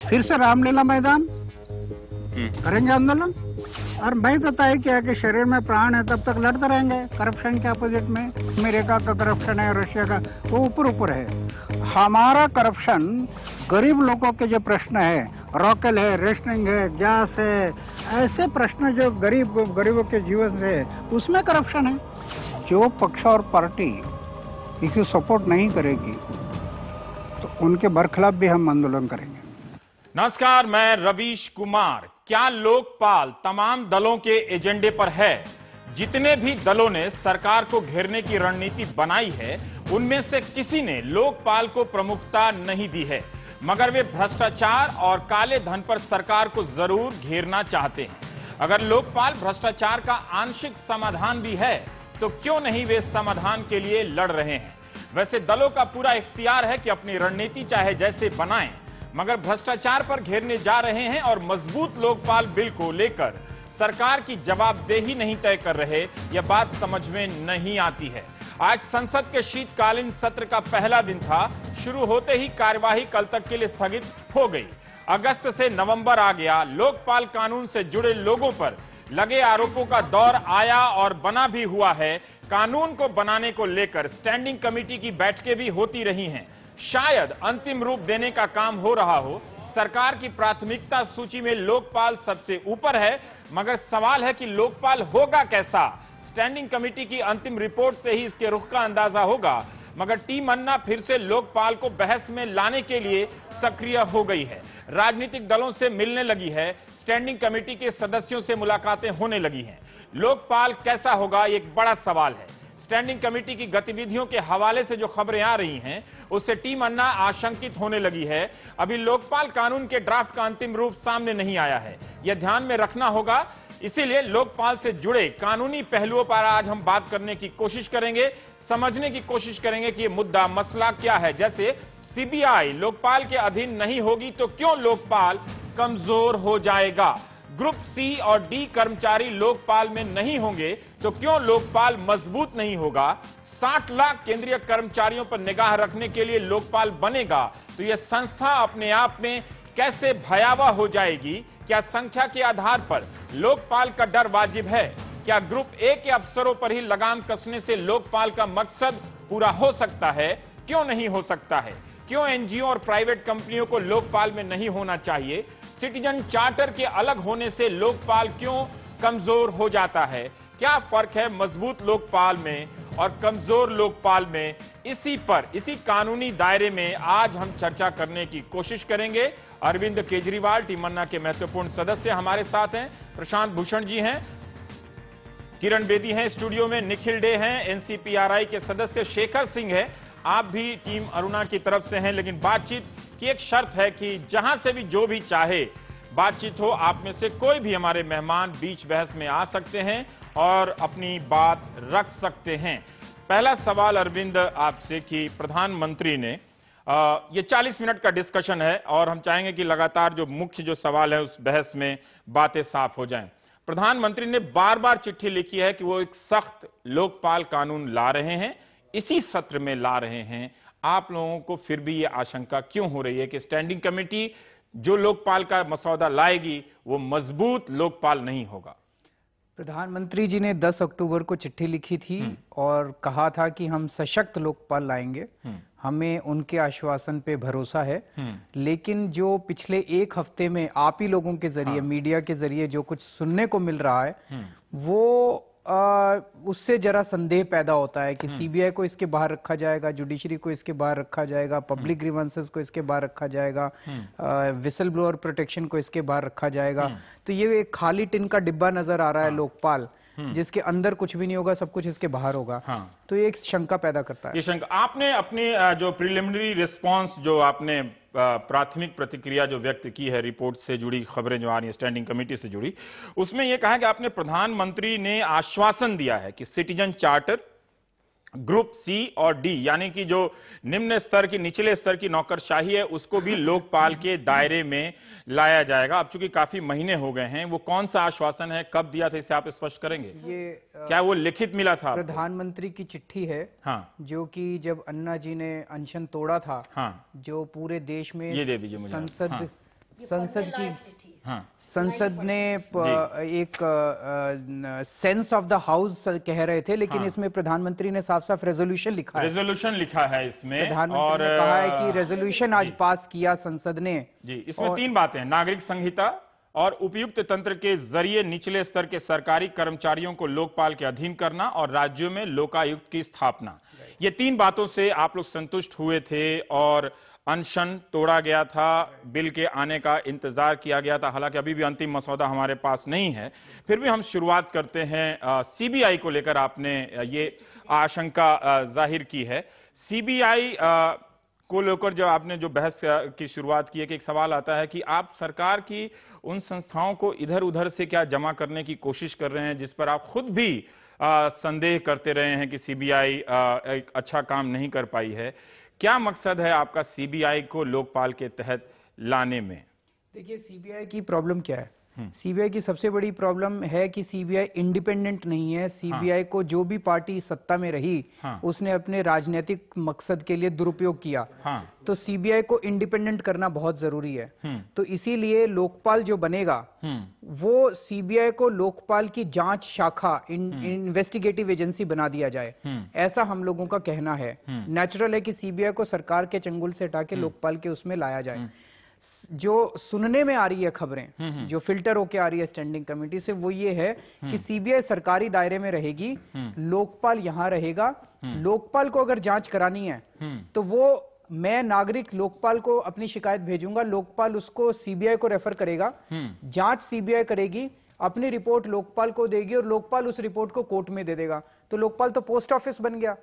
फिर से रामलीला मैदान करेंगे आंदोलन। और मैं तो तय किया कि शरीर में प्राण है तब तक लड़ते रहेंगे करप्शन के अपोजिट में। अमेरिका का करप्शन है, रशिया का, वो ऊपर ऊपर है। हमारा करप्शन गरीब लोगों के जो प्रश्न है, रॉकेल है, रेशनिंग है, गैस है, ऐसे प्रश्न जो गरीबों के जीवन से, उसमें करप्शन है। जो पक्ष और पार्टी इसे सपोर्ट नहीं करेगी तो उनके बरखिलाफ भी हम आंदोलन करेंगे। नमस्कार, मैं रवीश कुमार। क्या लोकपाल तमाम दलों के एजेंडे पर है? जितने भी दलों ने सरकार को घेरने की रणनीति बनाई है, उनमें से किसी ने लोकपाल को प्रमुखता नहीं दी है, मगर वे भ्रष्टाचार और काले धन पर सरकार को जरूर घेरना चाहते हैं। अगर लोकपाल भ्रष्टाचार का आंशिक समाधान भी है, तो क्यों नहीं वे समाधान के लिए लड़ रहे हैं? वैसे दलों का पूरा इख्तियार है कि अपनी रणनीति चाहे जैसे बनाएं, मगर भ्रष्टाचार पर घेरने जा रहे हैं और मजबूत लोकपाल बिल को लेकर सरकार की जवाबदेही नहीं तय कर रहे। यह बात समझ में नहीं आती है। आज संसद के शीतकालीन सत्र का पहला दिन था। शुरू होते ही कार्यवाही कल तक के लिए स्थगित हो गई। अगस्त से नवंबर आ गया। लोकपाल कानून से जुड़े लोगों पर लगे आरोपों का दौर आया और बना भी हुआ है। कानून को बनाने को लेकर स्टैंडिंग कमेटी की बैठकें भी होती रही हैं। शायद अंतिम रूप देने का काम हो रहा हो। सरकार की प्राथमिकता सूची में लोकपाल सबसे ऊपर है, मगर सवाल है कि लोकपाल होगा कैसा? स्टैंडिंग कमेटी की अंतिम रिपोर्ट से ही इसके रुख का अंदाजा होगा। मगर टीम अन्ना फिर से लोकपाल को बहस में लाने के लिए सक्रिय हो गई है। राजनीतिक दलों से मिलने लगी है। स्टैंडिंग कमेटी के सदस्यों से मुलाकातें होने लगी हैं। लोकपाल कैसा होगा, ये एक बड़ा सवाल है। स्टैंडिंग कमेटी की गतिविधियों के हवाले से जो खबरें आ रही हैं, उससे टीम अन्ना आशंकित होने लगी है। अभी लोकपाल कानून के ड्राफ्ट का अंतिम रूप सामने नहीं आया है, यह ध्यान में रखना होगा। इसीलिए लोकपाल से जुड़े कानूनी पहलुओं पर आज हम बात करने की कोशिश करेंगे, समझने की कोशिश करेंगे कि यह मुद्दा मसला क्या है। जैसे सीबीआई लोकपाल के अधीन नहीं होगी तो क्यों लोकपाल कमजोर हो जाएगा? ग्रुप सी और डी कर्मचारी लोकपाल में नहीं होंगे तो क्यों लोकपाल मजबूत नहीं होगा? 60 लाख केंद्रीय कर्मचारियों पर निगाह रखने के लिए लोकपाल बनेगा तो यह संस्था अपने आप में कैसे भयावह हो जाएगी? क्या संख्या के आधार पर लोकपाल का डर वाजिब है? क्या ग्रुप ए के अफसरों पर ही लगाम कसने से लोकपाल का मकसद पूरा हो सकता है? क्यों नहीं हो सकता है? क्यों एनजीओ और प्राइवेट कंपनियों को लोकपाल में नहीं होना चाहिए? सिटीजन चार्टर के अलग होने से लोकपाल क्यों कमजोर हो जाता है? क्या फर्क है मजबूत लोकपाल में और कमजोर लोकपाल में? इसी कानूनी दायरे में आज हम चर्चा करने की कोशिश करेंगे। अरविंद केजरीवाल टीम अन्ना के महत्वपूर्ण सदस्य हमारे साथ हैं। प्रशांत भूषण जी हैं, किरण बेदी हैं स्टूडियो में, निखिल डे हैं, एनसीपीआरआई के सदस्य शेखर सिंह है, आप भी टीम अरुणा की तरफ से हैं। लेकिन बातचीत की एक शर्त है कि जहां से भी जो भी चाहे बातचीत हो, आप में से कोई भी हमारे मेहमान बीच बहस में आ सकते हैं और अपनी बात रख सकते हैं। पहला सवाल अरविंद आपसे कि प्रधानमंत्री ने ये 40 मिनट का डिस्कशन है और हम चाहेंगे कि लगातार जो मुख्य जो सवाल है उस बहस में बातें साफ हो जाएं। प्रधानमंत्री ने बार बार चिट्ठी लिखी है कि वो एक सख्त लोकपाल कानून ला रहे हैं, इसी सत्र में ला रहे हैं। आप लोगों को फिर भी ये आशंका क्यों हो रही है कि स्टैंडिंग कमेटी जो लोकपाल का मसौदा लाएगी वो मजबूत लोकपाल नहीं होगा? प्रधानमंत्री जी ने 10 अक्टूबर को चिट्ठी लिखी थी और कहा था कि हम सशक्त लोकपाल लाएंगे। हमें उनके आश्वासन पे भरोसा है। लेकिन जो पिछले एक हफ्ते में आप ही लोगों के जरिए, मीडिया के जरिए जो कुछ सुनने को मिल रहा है, वो उससे जरा संदेह पैदा होता है कि सीबीआई को इसके बाहर रखा जाएगा, जुडिशरी को इसके बाहर रखा जाएगा, पब्लिक ग्रीवेंसेस को इसके बाहर रखा जाएगा, विसल ब्लोअर प्रोटेक्शन को इसके बाहर रखा जाएगा। तो ये एक खाली टिन का डिब्बा नजर आ रहा है लोकपाल, जिसके अंदर कुछ भी नहीं होगा, सब कुछ इसके बाहर होगा। तो ये एक शंका पैदा करता है। ये शंका आपने अपनी जो प्रिलिमिनरी रिस्पांस, जो आपने प्राथमिक प्रतिक्रिया जो व्यक्त की है रिपोर्ट से जुड़ी खबरें जो आ रही है स्टैंडिंग कमेटी से जुड़ी, उसमें यह कहा कि आपने प्रधानमंत्री ने आश्वासन दिया है कि सिटीजन चार्टर, ग्रुप सी और डी यानी कि जो निम्न स्तर की, निचले स्तर की नौकरशाही है, उसको भी लोकपाल के दायरे में लाया जाएगा। अब चूंकि काफी महीने हो गए हैं, वो कौन सा आश्वासन है, कब दिया था, इसे आप स्पष्ट करेंगे? ये क्या वो लिखित मिला था? प्रधानमंत्री की चिट्ठी है। जो कि जब अन्ना जी ने अनशन तोड़ा था, जो पूरे देश में ये दे दीजिए मुझे। संसद संसद की हाँ संसद ने एक सेंस ऑफ द हाउस कह रहे थे, लेकिन हाँ। इसमें प्रधानमंत्री ने साफ साफ रेजोल्यूशन लिखा है। रेजोल्यूशन लिखा है इसमें, प्रधानमंत्री ने कहा है कि रेजोल्यूशन आज पास किया संसद ने जी। इसमें तीन बातें हैं: नागरिक संहिता और उपयुक्त तंत्र के जरिए निचले स्तर के सरकारी कर्मचारियों को लोकपाल के अधीन करना और राज्यों में लोकायुक्त की स्थापना। ये तीन बातों से आप लोग संतुष्ट हुए थे और अनशन तोड़ा गया था, बिल के आने का इंतजार किया गया था। हालांकि अभी भी अंतिम मसौदा हमारे पास नहीं है, फिर भी हम शुरुआत करते हैं। सीबीआई को लेकर आपने ये आशंका जाहिर की है। सीबीआई को लेकर जो आपने जो बहस की शुरुआत की है कि एक सवाल आता है कि आप सरकार की उन संस्थाओं को इधर उधर से क्या जमा करने की कोशिश कर रहे हैं जिस पर आप खुद भी संदेह करते रहे हैं कि सीबीआई एक अच्छा काम नहीं कर पाई है। क्या मकसद है आपका सीबीआई को लोकपाल के तहत लाने में? देखिए, सीबीआई की प्रॉब्लम क्या है? सीबीआई की सबसे बड़ी प्रॉब्लम है कि सीबीआई इंडिपेंडेंट नहीं है। सीबीआई को जो भी पार्टी सत्ता में रही उसने अपने राजनीतिक मकसद के लिए दुरुपयोग किया। तो सीबीआई को इंडिपेंडेंट करना बहुत जरूरी है। तो इसीलिए लोकपाल जो बनेगा वो सीबीआई को लोकपाल की जांच शाखा, इन्वेस्टिगेटिव एजेंसी बना दिया जाए, ऐसा हम लोगों का कहना है। नेचुरल है कि सीबीआई को सरकार के चंगुल से हटा के लोकपाल के उसमें लाया जाए। जो सुनने में आ रही है खबरें, जो फिल्टर होके आ रही है स्टैंडिंग कमेटी से, वो ये है कि सीबीआई सरकारी दायरे में रहेगी, लोकपाल यहां रहेगा। लोकपाल को अगर जांच करानी है तो वो मैं नागरिक लोकपाल को अपनी शिकायत भेजूंगा, लोकपाल उसको सीबीआई को रेफर करेगा, जांच सीबीआई करेगी, अपनी रिपोर्ट लोकपाल को देगी और लोकपाल उस रिपोर्ट को कोर्ट में दे देगा। तो लोकपाल तो पोस्ट ऑफिस बन गया।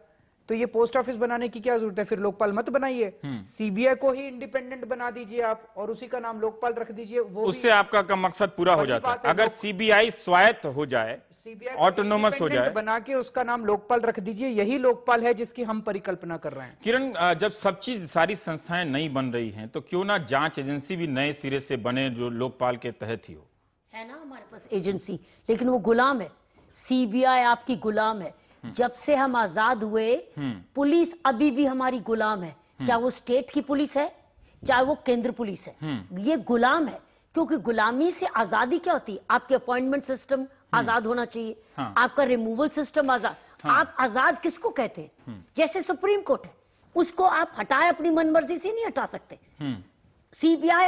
तो ये पोस्ट ऑफिस बनाने की क्या जरूरत है? फिर लोकपाल मत बनाइए, सीबीआई को ही इंडिपेंडेंट बना दीजिए आप और उसी का नाम लोकपाल रख दीजिए। वो उससे आपका मकसद पूरा हो जाता है। अगर सीबीआई स्वायत्त हो जाए, सीबीआई ऑटोनोमस हो जाए, बना के उसका नाम लोकपाल रख दीजिए। यही लोकपाल है जिसकी हम परिकल्पना कर रहे हैं। किरण, जब सब चीज सारी संस्थाएं नई बन रही हैं तो क्यों ना जांच एजेंसी भी नए सिरे से बने जो लोकपाल के तहत ही हो? है ना हमारे पास एजेंसी, लेकिन वो गुलाम है। सीबीआई आपकी गुलाम है। जब से हम आजाद हुए पुलिस अभी भी हमारी गुलाम है, चाहे वो स्टेट की पुलिस है चाहे वो केंद्र पुलिस है, ये गुलाम है। क्योंकि गुलामी से आजादी क्या होती है? आपके अपॉइंटमेंट सिस्टम आजाद होना चाहिए, आपका रिमूवल सिस्टम आजाद। आप आजाद किसको कहते हैं? जैसे सुप्रीम कोर्ट है, उसको आप हटाए अपनी मनमर्जी से नहीं हटा सकते। सीबीआई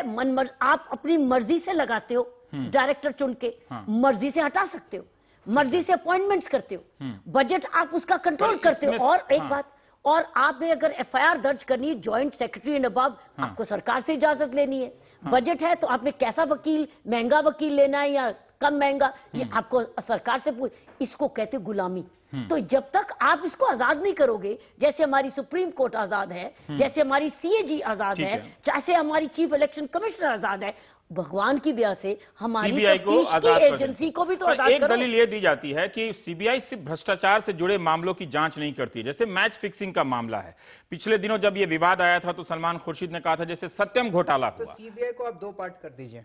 आप अपनी मर्जी से लगाते हो, डायरेक्टर चुन के मर्जी से हटा सकते हो, मर्जी से अपॉइंटमेंट्स करते हो, बजट आप उसका कंट्रोल करते हो। और एक बात और, आपने अगर एफआईआर दर्ज करनी है जॉइंट सेक्रेटरी एंड अबव, आपको सरकार से इजाजत लेनी है। बजट है तो आपने कैसा वकील, महंगा वकील लेना है या कम महंगा, ये आपको सरकार से इसको कहते गुलामी। तो जब तक आप इसको आजाद नहीं करोगे, जैसे हमारी सुप्रीम कोर्ट आजाद है, जैसे हमारी सीएजी आजाद है, जैसे हमारी चीफ इलेक्शन कमिश्नर आजाद है, भगवान की दया से हमारी एजेंसी को भी तो आजाद एक दलील ये दी जाती है कि सीबीआई सिर्फ भ्रष्टाचार से जुड़े मामलों की जांच नहीं करती। जैसे मैच फिक्सिंग का मामला है, पिछले दिनों जब ये विवाद आया था तो सलमान खुर्शीद ने कहा था जैसे सत्यम घोटाला हुआ। तो सीबीआई को आप दो पार्ट कर दीजिए।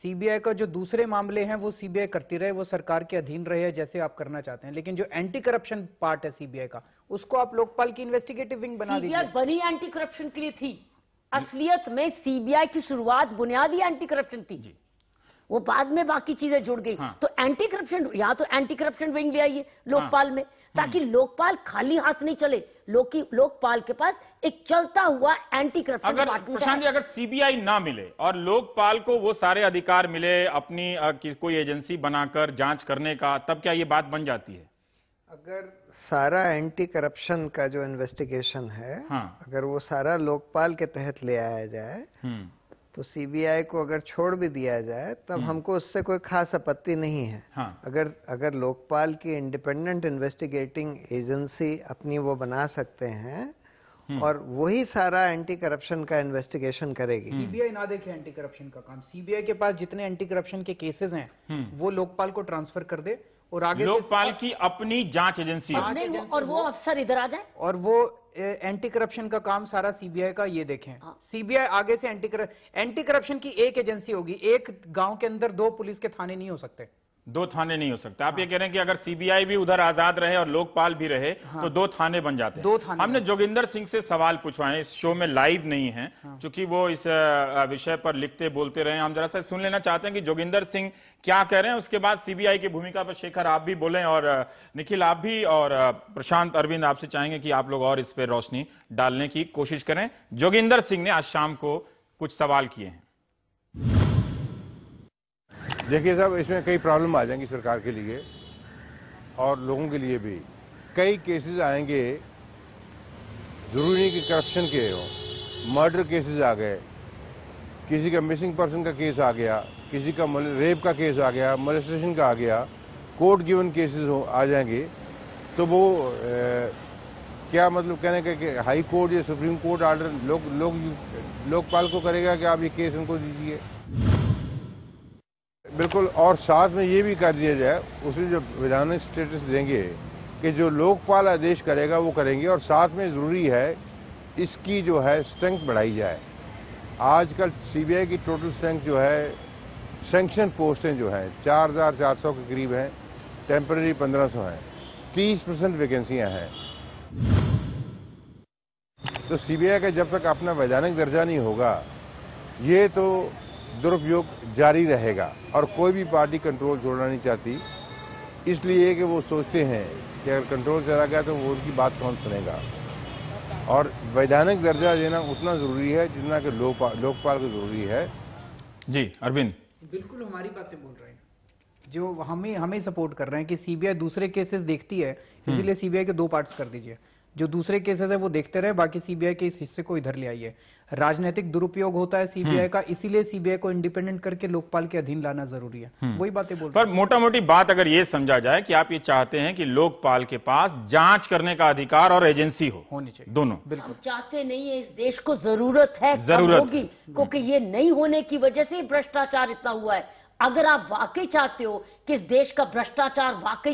सीबीआई का जो दूसरे मामले हैं वो सीबीआई करती रहे, वो सरकार के अधीन रहे जैसे आप करना चाहते हैं, लेकिन जो एंटी करप्शन पार्ट है सीबीआई का, उसको आप लोकपाल की इन्वेस्टिगेटिव विंग बना दीजिए। सीबीआई बनी एंटी करप्शन के लिए थी। असलियत में सीबीआई की शुरुआत बुनियादी एंटी करप्शन थी, वो बाद में बाकी चीजें जुड़ गई। तो एंटी करप्शन, या तो एंटी करप्शन विंग ले आइए लोकपाल में, ताकि लोकपाल खाली हाथ नहीं चले। लोकपाल के पास एक चलता हुआ एंटी करप्शन डिपार्टमेंट है। प्रशांत जी, अगर सीबीआई ना मिले और लोकपाल को वो सारे अधिकार मिले अपनी कोई एजेंसी बनाकर जांच करने का, तब क्या ये बात बन जाती है? अगर सारा एंटी करप्शन का जो इन्वेस्टिगेशन है, अगर वो सारा लोकपाल के तहत ले आया जाए तो सीबीआई को अगर छोड़ भी दिया जाए तब हमको उससे कोई खास आपत्ति नहीं है। अगर लोकपाल की इंडिपेंडेंट इन्वेस्टिगेटिंग एजेंसी अपनी वो बना सकते हैं और वही सारा एंटी करप्शन का इन्वेस्टिगेशन करेगी। सीबीआई ना देखे एंटी करप्शन का काम। सीबीआई के पास जितने एंटी करप्शन के केसेस हैं वो लोकपाल को ट्रांसफर कर दे और आगे लोकपाल की अपनी जांच एजेंसी और वो अफसर इधर आ जाए और वो एंटी करप्शन का काम सारा सीबीआई का ये देखें। सीबीआई आगे से एंटी करप्शन की एक एजेंसी होगी। एक गांव के अंदर दो पुलिस के थाने नहीं हो सकते। 2 थाने नहीं हो सकते। आप ये कह रहे हैं कि अगर सीबीआई भी उधर आजाद रहे और लोकपाल भी रहे तो 2 थाने बन जाते हैं। 2 थाने। हमने जोगिंदर सिंह से सवाल पूछवाए, इस शो में लाइव नहीं है क्योंकि वो इस विषय पर लिखते बोलते रहे। हम जरा सा सुन लेना चाहते हैं कि जोगिंदर सिंह क्या कह रहे हैं, उसके बाद सीबीआई की भूमिका पर शेखर आप भी बोलें और निखिल आप भी, और प्रशांत अरविंद आपसे चाहेंगे कि आप लोग और इस पर रोशनी डालने की कोशिश करें। जोगिंदर सिंह ने आज शाम को कुछ सवाल किए हैं। देखिए साहब, इसमें कई प्रॉब्लम आ जाएंगी सरकार के लिए और लोगों के लिए भी। कई केसेस आएंगे, जरूरी नहीं कि करप्शन के हो, मर्डर केसेस आ गए, किसी का मिसिंग पर्सन का केस आ गया, किसी का रेप का केस आ गया, मोलेस्टेशन का आ गया, कोर्ट गिवन केसेस आ जाएंगे। तो वो क्या मतलब कहने का कि हाई कोर्ट या सुप्रीम कोर्ट ऑर्डर लोकपाल को करेगा कि आप ये केस उनको दीजिए। बिल्कुल, और साथ में ये भी कर दिया जाए, उसे जो वैधानिक स्टेटस देंगे कि जो लोकपाल आदेश करेगा वो करेंगे, और साथ में जरूरी है इसकी जो है स्ट्रेंथ बढ़ाई जाए। आजकल सीबीआई की टोटल स्ट्रेंथ जो है, सैंक्शन पोस्टें जो हैं 4400 के करीब हैं, टेम्पररी 1500 हैं, 30% वैकेंसियां हैं। तो सीबीआई का जब तक अपना वैधानिक दर्जा नहीं होगा, ये तो दुरुपयोग जारी रहेगा और कोई भी पार्टी कंट्रोल छोड़ना नहीं चाहती, इसलिए कि वो सोचते हैं कि अगर कंट्रोल चला गया तो वो उनकी बात कौन सुनेगा। और वैधानिक दर्जा देना उतना जरूरी है जितना कि लोकपाल को जरूरी है। जी अरविंद, बिल्कुल हमारी बातें बोल रहे हैं, जो हमें सपोर्ट कर रहे हैं कि सीबीआई दूसरे केसेस देखती है, इसीलिए सीबीआई के 2 पार्ट्स कर दीजिए। जो दूसरे केसेस है वो देखते रहे, बाकी सीबीआई के इस हिस्से को इधर ले आइए। राजनीतिक दुरुपयोग होता है सीबीआई का, इसीलिए सीबीआई को इंडिपेंडेंट करके लोकपाल के अधीन लाना जरूरी है। वही बातें बोल रहे हैं। पर मोटा मोटी बात अगर ये समझा जाए कि आप ये चाहते हैं कि लोकपाल के पास जांच करने का अधिकार और एजेंसी होनी चाहिए, दोनों। बिल्कुल चाहते नहीं है, इस देश को जरूरत है, जरूरत होगी, क्योंकि ये नहीं होने की वजह से भ्रष्टाचार इतना हुआ है। अगर आप वाकई चाहते हो कि इस देश का भ्रष्टाचार वाकई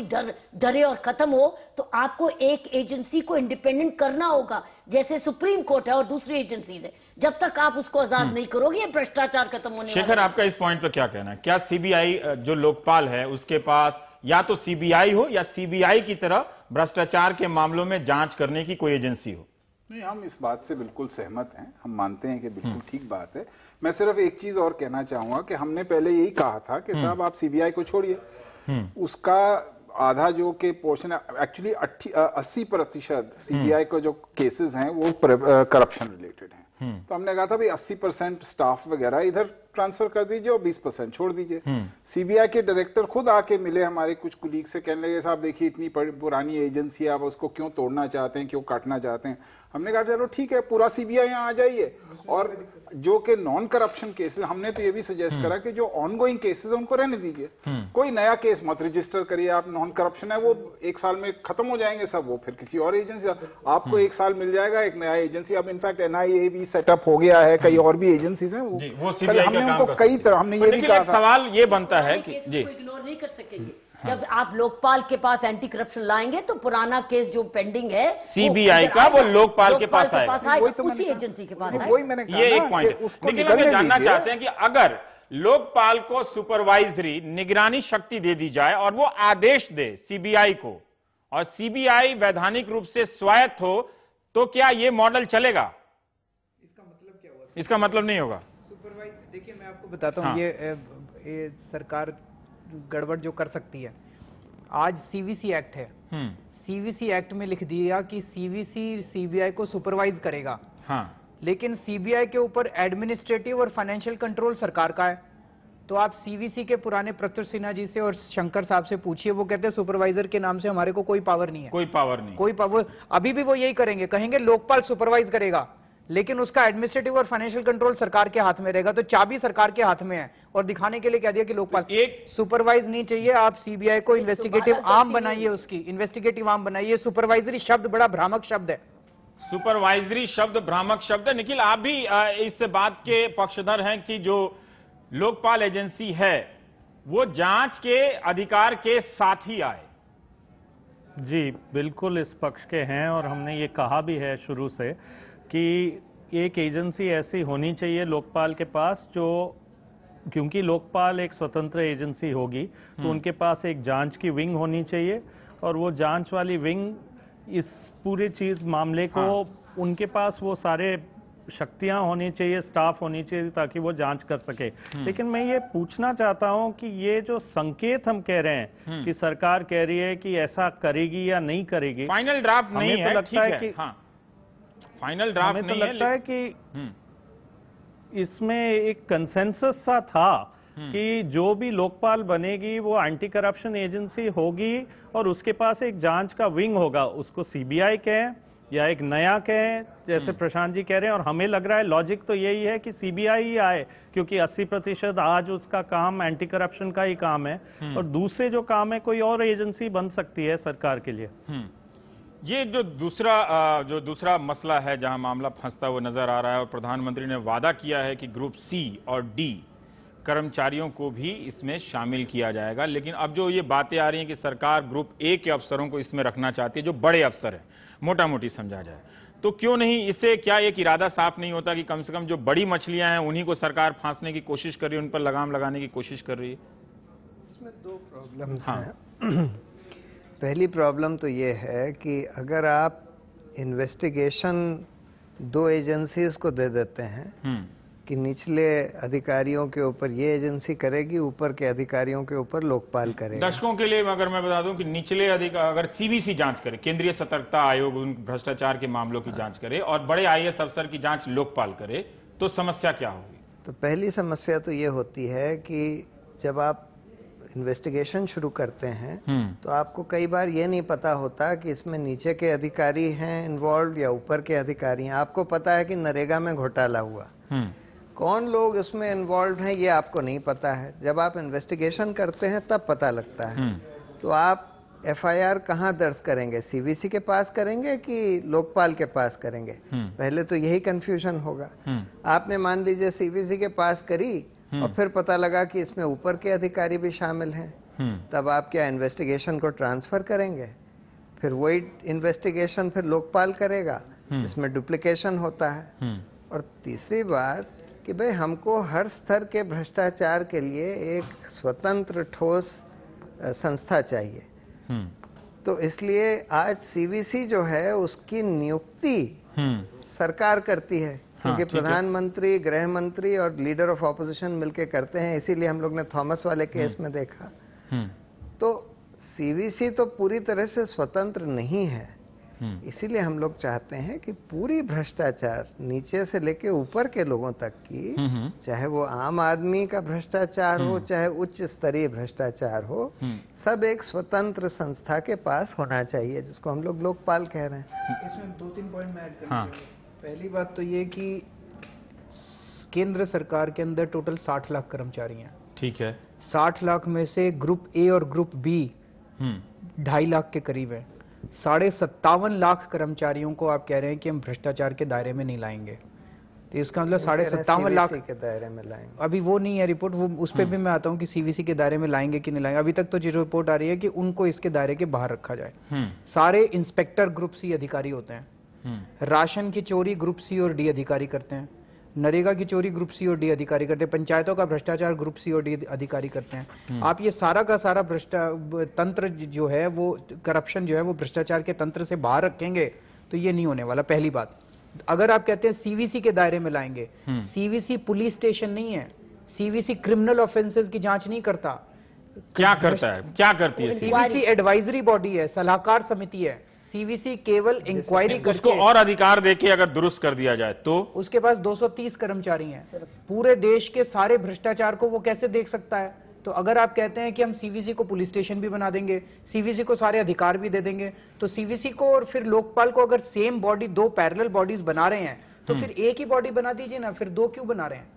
डरे और खत्म हो, तो आपको एक एजेंसी को इंडिपेंडेंट करना होगा, जैसे सुप्रीम कोर्ट है और दूसरी एजेंसीज है। जब तक आप उसको आजाद नहीं करोगे, ये भ्रष्टाचार खत्म होने शेखर, आपका इस पॉइंट पर क्या कहना है? क्या सीबीआई जो लोकपाल है उसके पास या तो सीबीआई हो या सीबीआई की तरह भ्रष्टाचार के मामलों में जांच करने की कोई एजेंसी हो? नहीं, हम इस बात से बिल्कुल सहमत हैं, हम मानते हैं कि बिल्कुल ठीक बात है। मैं सिर्फ एक चीज और कहना चाहूंगा कि हमने पहले यही कहा था कि साहब आप सीबीआई को छोड़िए, उसका आधा जो के पोर्शन, एक्चुअली 80% सीबीआई को जो केसेस हैं वो करप्शन रिलेटेड हैं। तो हमने कहा था भाई 80% स्टाफ वगैरह इधर ट्रांसफर कर दीजिए और 20% छोड़ दीजिए। सीबीआई के डायरेक्टर खुद आके मिले हमारे कुछ कुलीग से, कहने लगे साहब देखिए इतनी पुरानी एजेंसी है, आप उसको क्यों तोड़ना चाहते हैं, क्यों काटना चाहते हैं। हमने कहा चलो ठीक है, पूरा सीबीआई यहाँ आ जाइए, और जो कि नॉन करप्शन केसेस, हमने तो ये भी सजेस्ट करा कि जो ऑनगोइंग केसेस है उनको रहने दीजिए, कोई नया केस मत रजिस्टर करिए आप। नॉन करप्शन है वो 1 साल में खत्म हो जाएंगे सब, वो फिर किसी और एजेंसी, आपको 1 साल मिल जाएगा एक नया एजेंसी। अब इनफैक्ट एनआईए भी सेटअप हो गया है, कई और भी एजेंसीज हैं, वो हमने उनको कई तरह, हमने ये भी कहा। सवाल ये बनता है कि जी इग्नोर नहीं कर सकेंगे। जब आप लोकपाल के पास एंटी करप्शन लाएंगे तो पुराना केस जो पेंडिंग है सीबीआई का, वो लोकपाल के पास आएगा, उसी एजेंसी के पास। वही मैंने कहा, ये एक पॉइंट है। लेकिन हम जानना चाहते हैं कि अगर लोकपाल को सुपरवाइजरी निगरानी शक्ति दे दी जाए और वो आदेश दे सीबीआई को, और सीबीआई वैधानिक रूप से स्वायत्त हो, तो क्या ये मॉडल चलेगा? इसका मतलब क्या हुआ? इसका मतलब नहीं होगा। सुपरवाइज, देखिए मैं आपको बताता हूँ, ये सरकार गड़बड़ जो कर सकती है। आज सीवीसी एक्ट है, सीवीसी एक्ट में लिख दिया कि सीवीसी सीबीआई को सुपरवाइज करेगा, लेकिन सीबीआई के ऊपर एडमिनिस्ट्रेटिव और फाइनेंशियल कंट्रोल सरकार का है। तो आप सीवीसी के पुराने प्रत्युष सिन्हा जी से और शंकर साहब से पूछिए, वो कहते हैं सुपरवाइजर के नाम से हमारे को कोई पावर नहीं है, कोई पावर नहीं, कोई पावर। अभी भी वो यही करेंगे, कहेंगे लोकपाल सुपरवाइज करेगा, लेकिन उसका एडमिनिस्ट्रेटिव और फाइनेंशियल कंट्रोल सरकार के हाथ में रहेगा। तो चाबी सरकार के हाथ में है, और दिखाने के लिए कह दिया कि लोकपाल एक सुपरवाइज नहीं चाहिए, आप सीबीआई को इन्वेस्टिगेटिव आर्म बनाइए, उसकी इन्वेस्टिगेटिव आर्म बनाइए। सुपरवाइजरी शब्द बड़ा भ्रामक शब्द है, सुपरवाइजरी शब्द भ्रामक शब्द है। निखिल, आप भी इस बात के पक्षधर हैं कि जो लोकपाल एजेंसी है वो जांच के अधिकार के साथ ही आए? जी बिल्कुल इस पक्ष के हैं, और हमने ये कहा भी है शुरू से कि एक एजेंसी ऐसी होनी चाहिए लोकपाल के पास जो क्योंकि लोकपाल एक स्वतंत्र एजेंसी होगी तो उनके पास एक जांच की विंग होनी चाहिए और वो जांच वाली विंग इस पूरे चीज मामले को उनके पास वो सारे शक्तियां होनी चाहिए, स्टाफ होनी चाहिए ताकि वो जांच कर सके। लेकिन मैं ये पूछना चाहता हूं कि ये जो संकेत हम कह रहे हैं कि सरकार कह रही है कि ऐसा करेगी या नहीं करेगी, फाइनल ड्राफ्ट नहीं है, तो लगता है कि फाइनल ड्राफ्ट हमें तो नहीं लगता है कि इसमें एक कंसेंसस सा था कि जो भी लोकपाल बनेगी वो एंटी करप्शन एजेंसी होगी और उसके पास एक जांच का विंग होगा, उसको सीबीआई कहें या एक नया कहें जैसे प्रशांत जी कह रहे हैं। और हमें लग रहा है लॉजिक तो यही है कि सीबीआई ही आए, क्योंकि 80% आज उसका काम एंटी करप्शन का ही काम है और दूसरे जो काम है कोई और एजेंसी बन सकती है सरकार के लिए। ये जो दूसरा मसला है जहां मामला फंसता हुआ नजर आ रहा है और प्रधानमंत्री ने वादा किया है कि ग्रुप सी और डी कर्मचारियों को भी इसमें शामिल किया जाएगा, लेकिन अब जो ये बातें आ रही हैं कि सरकार ग्रुप ए के अफसरों को इसमें रखना चाहती है, जो बड़े अफसर हैं, मोटा मोटी समझा जाए तो क्यों नहीं, इससे क्या एक इरादा साफ नहीं होता कि कम से कम जो बड़ी मछलियां हैं उन्हीं को सरकार फांसने की कोशिश कर रही है, उन पर लगाम लगाने की कोशिश कर रही है? इसमें दो प्रॉब्लम्स हैं। पहली प्रॉब्लम तो ये है कि अगर आप इन्वेस्टिगेशन दो एजेंसीज को दे देते हैं कि निचले अधिकारियों के ऊपर ये एजेंसी करेगी, ऊपर के अधिकारियों के ऊपर लोकपाल करेगा। दर्शकों के लिए अगर मैं बता दूं कि निचले अधिकारी अगर सीवीसी जांच करे, केंद्रीय सतर्कता आयोग उन भ्रष्टाचार के मामलों की जांच करे और बड़े आईएएस अफसर की जांच लोकपाल करे, तो समस्या क्या होगी? तो पहली समस्या तो ये होती है कि जब आप इन्वेस्टिगेशन शुरू करते हैं तो आपको कई बार ये नहीं पता होता कि इसमें नीचे के अधिकारी हैं इन्वॉल्व या ऊपर के अधिकारी हैं। आपको पता है कि नरेगा में घोटाला हुआ, कौन लोग इसमें इन्वॉल्व हैं ये आपको नहीं पता है। जब आप इन्वेस्टिगेशन करते हैं तब पता लगता है। तो आप एफआईआर कहाँ दर्ज करेंगे, सीवीसी के पास करेंगे कि लोकपाल के पास करेंगे? पहले तो यही कंफ्यूजन होगा। आपने मान लीजिए सीवीसी के पास करी और फिर पता लगा कि इसमें ऊपर के अधिकारी भी शामिल हैं, तब आप क्या इन्वेस्टिगेशन को ट्रांसफर करेंगे? फिर वही इन्वेस्टिगेशन फिर लोकपाल करेगा, इसमें डुप्लीकेशन होता है। और तीसरी बात कि भाई हमको हर स्तर के भ्रष्टाचार के लिए एक स्वतंत्र ठोस संस्था चाहिए। तो इसलिए आज सीवीसी जो है उसकी नियुक्ति सरकार करती है, क्योंकि प्रधानमंत्री, गृह मंत्री और लीडर ऑफ ऑपोजिशन मिलकर करते हैं। इसीलिए हम लोग ने थॉमस वाले केस में देखा। तो सीवीसी तो पूरी तरह से स्वतंत्र नहीं है। इसीलिए हम लोग चाहते हैं कि पूरी भ्रष्टाचार नीचे से लेके ऊपर के लोगों तक की, चाहे वो आम आदमी का भ्रष्टाचार हो चाहे उच्च स्तरीय भ्रष्टाचार हो, सब एक स्वतंत्र संस्था के पास होना चाहिए, जिसको हम लोग लोकपाल कह रहे हैं। इसमें 2-3 पॉइंट मैं ऐड करना चाहूंगा। पहली बात तो ये कि केंद्र सरकार के अंदर टोटल 60 लाख कर्मचारी हैं। ठीक है। 60 लाख में से ग्रुप ए और ग्रुप बी 2.5 लाख के करीब है। 57.5 लाख कर्मचारियों को आप कह रहे हैं कि हम भ्रष्टाचार के दायरे में नहीं लाएंगे, तो इसका मतलब 57.5 लाख के दायरे में लाएंगे। अभी वो नहीं है रिपोर्ट, वो उस पर भी मैं आता हूँ कि सीवीसी के दायरे में लाएंगे कि नहीं लाएंगे। अभी तक तो जो रिपोर्ट आ रही है कि उनको इसके दायरे के बाहर रखा जाए। सारे इंस्पेक्टर ग्रुप सी अधिकारी होते हैं। राशन की चोरी ग्रुप सी और डी अधिकारी करते हैं। नरेगा की चोरी ग्रुप सी और डी अधिकारी करते हैं। पंचायतों का भ्रष्टाचार ग्रुप सी और डी अधिकारी करते हैं। आप ये सारा का सारा तंत्र जो है वो करप्शन जो है वो भ्रष्टाचार के तंत्र से बाहर रखेंगे तो ये नहीं होने वाला। पहली बात, अगर आप कहते हैं सीवीसी के दायरे में लाएंगे, सीवीसी पुलिस स्टेशन नहीं है। सीवीसी क्रिमिनल ऑफेंसेस की जांच नहीं करता। क्या करता है, क्या करती है? सीवीसी एडवाइजरी बॉडी है, सलाहकार समिति है। सीवीसी केवल इंक्वायरी करके, उसको और अधिकार देके अगर दुरुस्त कर दिया जाए तो उसके पास 230 कर्मचारी हैं। पूरे देश के सारे भ्रष्टाचार को वो कैसे देख सकता है? तो अगर आप कहते हैं कि हम सीवीसी को पुलिस स्टेशन भी बना देंगे, सीवीसी को सारे अधिकार भी दे देंगे, तो सीवीसी को और फिर लोकपाल को अगर सेम बॉडी, दो पैरेलल बॉडीज बना रहे हैं तो फिर एक ही बॉडी बना दीजिए ना, फिर दो क्यों बना रहे हैं?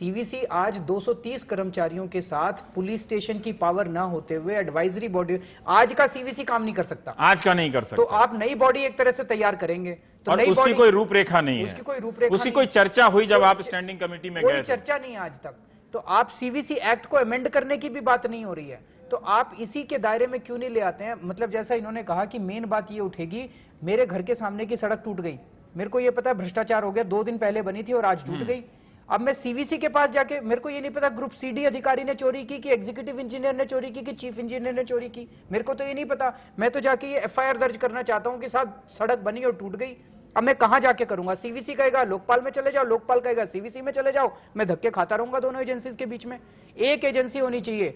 सीवीसी आज 230 कर्मचारियों के साथ पुलिस स्टेशन की पावर ना होते हुए एडवाइजरी बॉडी, आज का सीवीसी काम नहीं कर सकता। आज का नहीं कर सकता। तो आप नई बॉडी एक तरह से तैयार करेंगे तो और उसकी कोई रूपरेखा नहीं है। उसकी कोई रूपरेखा, उसकी कोई चर्चा हुई जब आप स्टैंडिंग कमेटी में गए? कोई चर्चा नहीं है आज तक। तो आप सीवीसी एक्ट को अमेंड करने की भी बात नहीं हो रही है, तो आप इसी के दायरे में क्यों नहीं ले आते हैं? मतलब जैसा इन्होंने कहा कि मेन बात ये उठेगी, मेरे घर के सामने की सड़क टूट गई, मेरे को ये पता है भ्रष्टाचार हो गया, 2 दिन पहले बनी थी और आज टूट गई। अब मैं सीवीसी के पास जाके, मेरे को ये नहीं पता ग्रुप सीडी अधिकारी ने चोरी की कि एग्जीक्यूटिव इंजीनियर ने चोरी की कि चीफ इंजीनियर ने चोरी की, मेरे को तो ये नहीं पता। मैं तो जाके ये एफआईआर दर्ज करना चाहता हूं कि साहब सड़क बनी और टूट गई। अब मैं कहां जाके करूंगा? सीवीसी कहेगा लोकपाल में चले जाओ, लोकपाल कहेगा सीवीसी में चले जाओ, मैं धक्के खाता रहूंगा दोनों एजेंसीज के बीच में। एक एजेंसी होनी चाहिए।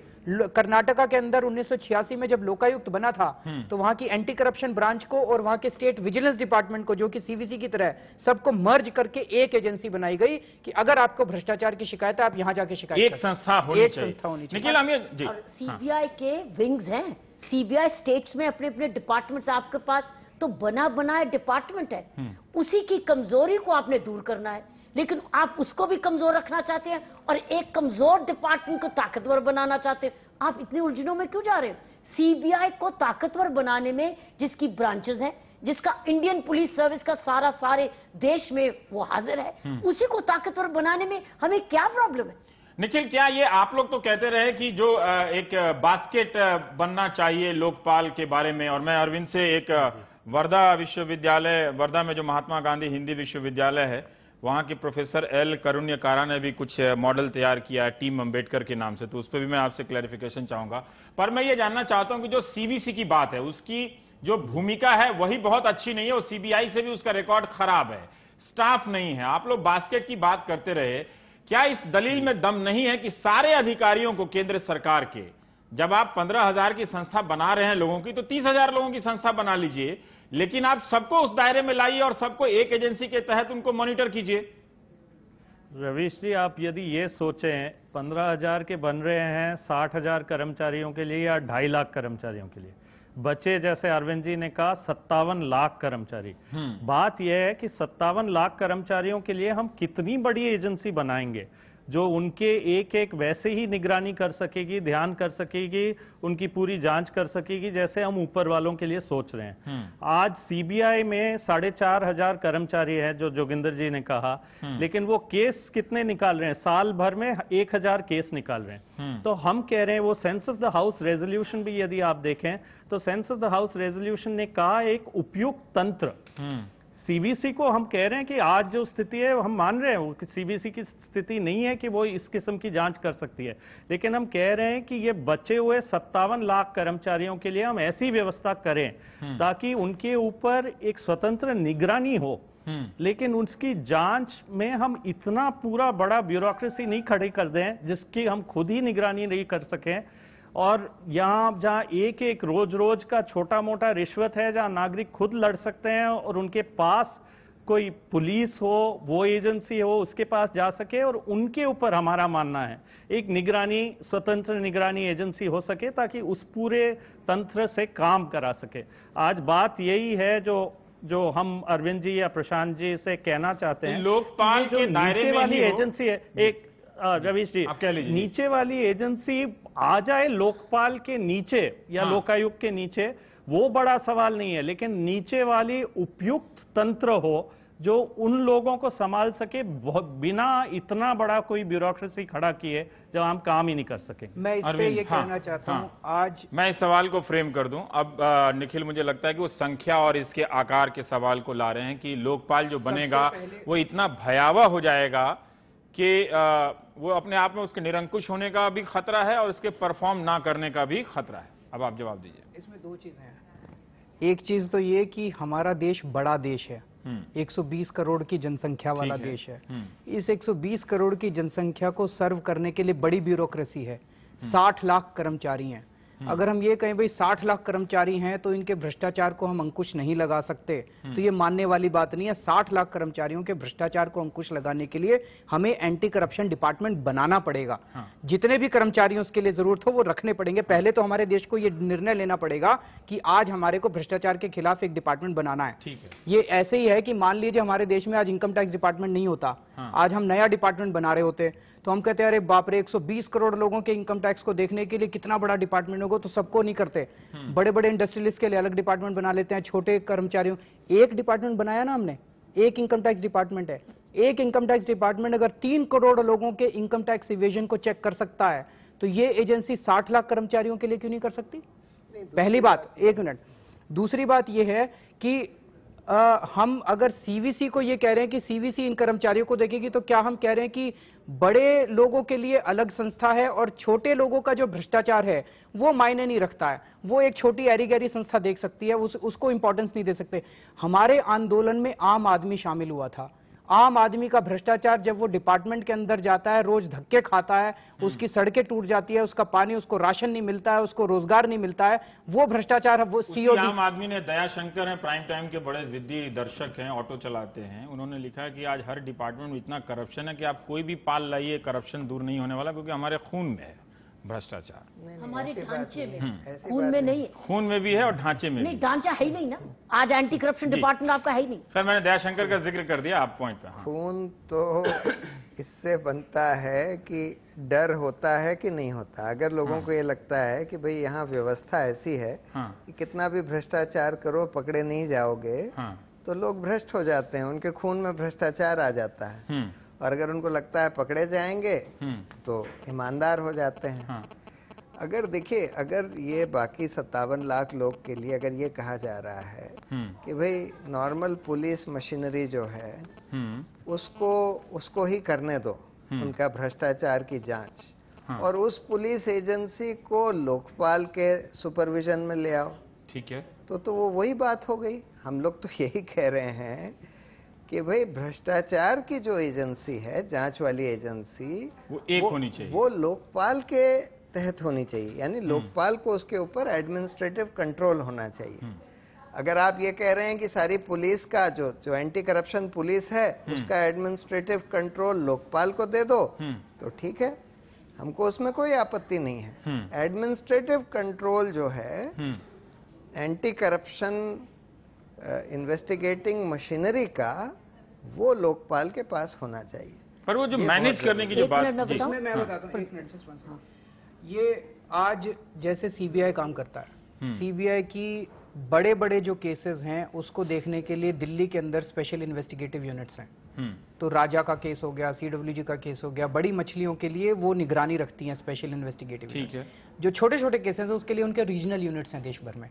कर्नाटका के अंदर 1986 में जब लोकायुक्त बना था तो वहां की एंटी करप्शन ब्रांच को और वहां के स्टेट विजिलेंस डिपार्टमेंट को, जो कि सीवीसी की तरह है, सबको मर्ज करके एक एजेंसी बनाई गई कि अगर आपको भ्रष्टाचार की शिकायत है आप यहां जाके शिकायत एक संस्था होनी चाहिए। निखिल आमिर जी, सीबीआई के विंग्स हैं, सीबीआई स्टेट्स में अपने अपने डिपार्टमेंट्स, आपके पास तो बना बनाए डिपार्टमेंट है, उसी की कमजोरी को आपने दूर करना है, लेकिन आप उसको भी कमजोर रखना चाहते हैं और एक कमजोर डिपार्टमेंट को ताकतवर बनाना चाहते हैं। आप इतनी उलझनों में क्यों जा रहे हो? सीबीआई को ताकतवर बनाने में जिसकी ब्रांचेस हैं, जिसका इंडियन पुलिस सर्विस का सारे देश में वो हाजिर है, उसी को ताकतवर बनाने में हमें क्या प्रॉब्लम है? निखिल, क्या ये आप लोग तो कहते रहे कि जो एक बास्केट बनना चाहिए लोकपाल के बारे में, और मैं अरविंद से एक वर्धा विश्वविद्यालय, वर्धा में जो महात्मा गांधी हिंदी विश्वविद्यालय है, वहां के प्रोफेसर एल करुण्यकारा ने भी कुछ मॉडल तैयार किया है टीम अंबेडकर के नाम से, तो उस पर भी मैं आपसे क्लैरिफिकेशन चाहूंगा। पर मैं ये जानना चाहता हूं कि जो सीवीसी की बात है, उसकी जो भूमिका है वही बहुत अच्छी नहीं है, और सीबीआई से भी उसका रिकॉर्ड खराब है, स्टाफ नहीं है। आप लोग बास्केट की बात करते रहे, क्या इस दलील में दम नहीं है कि सारे अधिकारियों को केंद्र सरकार के, जब आप 15,000 की संस्था बना रहे हैं लोगों की, तो 30,000 लोगों की संस्था बना लीजिए, लेकिन आप सबको उस दायरे में लाइए और सबको एक एजेंसी के तहत उनको मॉनिटर कीजिए। रवीश जी, आप यदि ये सोचें 15,000 के बन रहे हैं 60,000 कर्मचारियों के लिए या 2.5 लाख कर्मचारियों के लिए, बचे जैसे अरविंद जी ने कहा 57 लाख कर्मचारी। बात यह है कि 57 लाख कर्मचारियों के लिए हम कितनी बड़ी एजेंसी बनाएंगे जो उनके एक एक वैसे ही निगरानी कर सकेगी, ध्यान कर सकेगी, उनकी पूरी जांच कर सकेगी जैसे हम ऊपर वालों के लिए सोच रहे हैं। आज सीबीआई में 4,500 कर्मचारी है जो जोगिंदर जी ने कहा, लेकिन वो केस कितने निकाल रहे हैं? साल भर में 1,000 केस निकाल रहे हैं। तो हम कह रहे हैं, वो sense of the house resolution भी यदि आप देखें तो sense of the house resolution ने कहा एक उपयुक्त तंत्र, सीबीसी को हम कह रहे हैं कि आज जो स्थिति है हम मान रहे हैं कि सीबीसी की स्थिति नहीं है कि वो इस किस्म की जांच कर सकती है, लेकिन हम कह रहे हैं कि ये बचे हुए 57 लाख कर्मचारियों के लिए हम ऐसी व्यवस्था करें ताकि उनके ऊपर एक स्वतंत्र निगरानी हो, लेकिन उसकी जांच में हम इतना पूरा बड़ा ब्यूरोक्रेसी नहीं खड़ी कर दें जिसकी हम खुद ही निगरानी नहीं कर सकें। और यहां जहां एक एक रोज का छोटा मोटा रिश्वत है, जहां नागरिक खुद लड़ सकते हैं और उनके पास कोई पुलिस हो, वो एजेंसी हो, उसके पास जा सके और उनके ऊपर हमारा मानना है एक निगरानी, स्वतंत्र निगरानी एजेंसी हो सके ताकि उस पूरे तंत्र से काम करा सके। आज बात यही है जो हम अरविंद जी या प्रशांत जी से कहना चाहते हैं। लोकपाल के दायरे में वाली एजेंसी है एक, रवीश जी, नीचे वाली एजेंसी आ जाए लोकपाल के नीचे या लोकायुक्त के नीचे, वो बड़ा सवाल नहीं है, लेकिन नीचे वाली उपयुक्त तंत्र हो जो उन लोगों को संभाल सके बिना इतना बड़ा कोई ब्यूरोक्रेसी खड़ा किए जब हम काम ही नहीं कर सके। मैं इस पे ये कहना चाहता हूं, आज मैं इस सवाल को फ्रेम कर दूं। अब निखिल, मुझे लगता है कि वो संख्या और इसके आकार के सवाल को ला रहे हैं कि लोकपाल जो बनेगा वो इतना भयावह हो जाएगा कि वो अपने आप में उसके निरंकुश होने का भी खतरा है और उसके परफॉर्म ना करने का भी खतरा है। अब आप जवाब दीजिए। इसमें दो चीजें हैं। एक चीज तो ये कि हमारा देश बड़ा देश है, 120 करोड़ की जनसंख्या वाला देश है। इस 120 करोड़ की जनसंख्या को सर्व करने के लिए बड़ी ब्यूरोक्रेसी है। 60 लाख कर्मचारी हैं। अगर हम ये कहें भाई 60 लाख कर्मचारी हैं तो इनके भ्रष्टाचार को हम अंकुश नहीं लगा सकते, तो ये मानने वाली बात नहीं है। 60 लाख कर्मचारियों के भ्रष्टाचार को अंकुश लगाने के लिए हमें एंटी करप्शन डिपार्टमेंट बनाना पड़ेगा। जितने भी कर्मचारी उसके लिए जरूरत हो वो रखने पड़ेंगे। पहले तो हमारे देश को ये निर्णय लेना पड़ेगा कि आज हमारे को भ्रष्टाचार के खिलाफ एक डिपार्टमेंट बनाना है। ये ऐसे ही है कि मान लीजिए हमारे देश में आज इनकम टैक्स डिपार्टमेंट नहीं होता, आज हम नया डिपार्टमेंट बना रहे होते तो हम कहते हैं अरे बाप रे 120 करोड़ लोगों के इनकम टैक्स को देखने के लिए कितना बड़ा डिपार्टमेंट होगा, तो सबको नहीं करते। बड़े बड़े इंडस्ट्रियलिस्ट के लिए अलग डिपार्टमेंट बना लेते हैं, छोटे कर्मचारियों एक डिपार्टमेंट बनाया ना हमने, एक इनकम टैक्स डिपार्टमेंट है। एक इनकम टैक्स डिपार्टमेंट अगर 3 करोड़ लोगों के इनकम टैक्स इवेजन को चेक कर सकता है तो ये एजेंसी 60 लाख कर्मचारियों के लिए क्यों नहीं कर सकती? पहली बात। 1 मिनट। दूसरी बात यह है कि हम अगर सीवीसी को ये कह रहे हैं कि सीवीसी इन कर्मचारियों को देखेगी, तो क्या हम कह रहे हैं कि बड़े लोगों के लिए अलग संस्था है और छोटे लोगों का जो भ्रष्टाचार है वो मायने नहीं रखता है? वो एक छोटी ऐरी गैरी संस्था देख सकती है, उसको इंपॉर्टेंस नहीं दे सकते। हमारे आंदोलन में आम आदमी शामिल हुआ था। आम आदमी का भ्रष्टाचार जब वो डिपार्टमेंट के अंदर जाता है, रोज धक्के खाता है, उसकी सड़कें टूट जाती है, उसका पानी, उसको राशन नहीं मिलता है, उसको रोजगार नहीं मिलता है, वो भ्रष्टाचार वो सीओ। आम आदमी ने, दया शंकर है, प्राइम टाइम के बड़े जिद्दी दर्शक हैं, ऑटो चलाते हैं, उन्होंने लिखा है कि आज हर डिपार्टमेंट में इतना करप्शन है कि आप कोई भी पाल लाइए, करप्शन दूर नहीं होने वाला, क्योंकि हमारे खून में है भ्रष्टाचार। हमारे ढांचे में, खून में नहीं, खून में भी है और ढांचे में नहीं, ढांचा है ही नहीं ना। आज एंटी करप्शन डिपार्टमेंट आपका है ही नहीं। सर, मैंने दयाशंकर का जिक्र कर दिया, आप पॉइंट पे। खून तो इससे बनता है कि डर होता है कि नहीं होता। अगर लोगों को ये लगता है कि भाई यहाँ व्यवस्था ऐसी है कि कितना भी भ्रष्टाचार करो पकड़े नहीं जाओगे, तो लोग भ्रष्ट हो जाते हैं, उनके खून में भ्रष्टाचार आ जाता है। और अगर उनको लगता है पकड़े जाएंगे तो ईमानदार हो जाते हैं। अगर देखिए, अगर ये बाकी 57 लाख लोग के लिए अगर ये कहा जा रहा है कि भाई नॉर्मल पुलिस मशीनरी जो है उसको ही करने दो उनका भ्रष्टाचार की जांच, और उस पुलिस एजेंसी को लोकपाल के सुपरविजन में ले आओ, ठीक है, तो वो वही बात हो गई। हम लोग तो यही कह रहे हैं कि भाई भ्रष्टाचार की जो एजेंसी है, जांच वाली एजेंसी, वो एक होनी चाहिए, वो लोकपाल के तहत होनी चाहिए, यानी लोकपाल को उसके ऊपर एडमिनिस्ट्रेटिव कंट्रोल होना चाहिए। अगर आप ये कह रहे हैं कि सारी पुलिस का जो एंटी करप्शन पुलिस है उसका एडमिनिस्ट्रेटिव कंट्रोल लोकपाल को दे दो, तो ठीक है, हमको उसमें कोई आपत्ति नहीं है। एडमिनिस्ट्रेटिव कंट्रोल जो है एंटी करप्शन इन्वेस्टिगेटिंग मशीनरी का, वो लोकपाल के पास होना चाहिए। पर वो जो मैनेज करने की जो बात, मैं बताता हूँ, एक मिनट। ये आज जैसे सीबीआई काम करता है, सीबीआई की बड़े बड़े जो केसेस हैं उसको देखने के लिए दिल्ली के अंदर स्पेशल इन्वेस्टिगेटिव यूनिट्स हैं। तो राजा का केस हो गया, सीडब्ल्यूजी का केस हो गया, बड़ी मछलियों के लिए वो निगरानी रखती हैं स्पेशल इन्वेस्टिगेटिव। ठीक है, जो छोटे छोटे केसेस हैं उसके लिए उनके रीजनल यूनिट्स हैं देश भर में,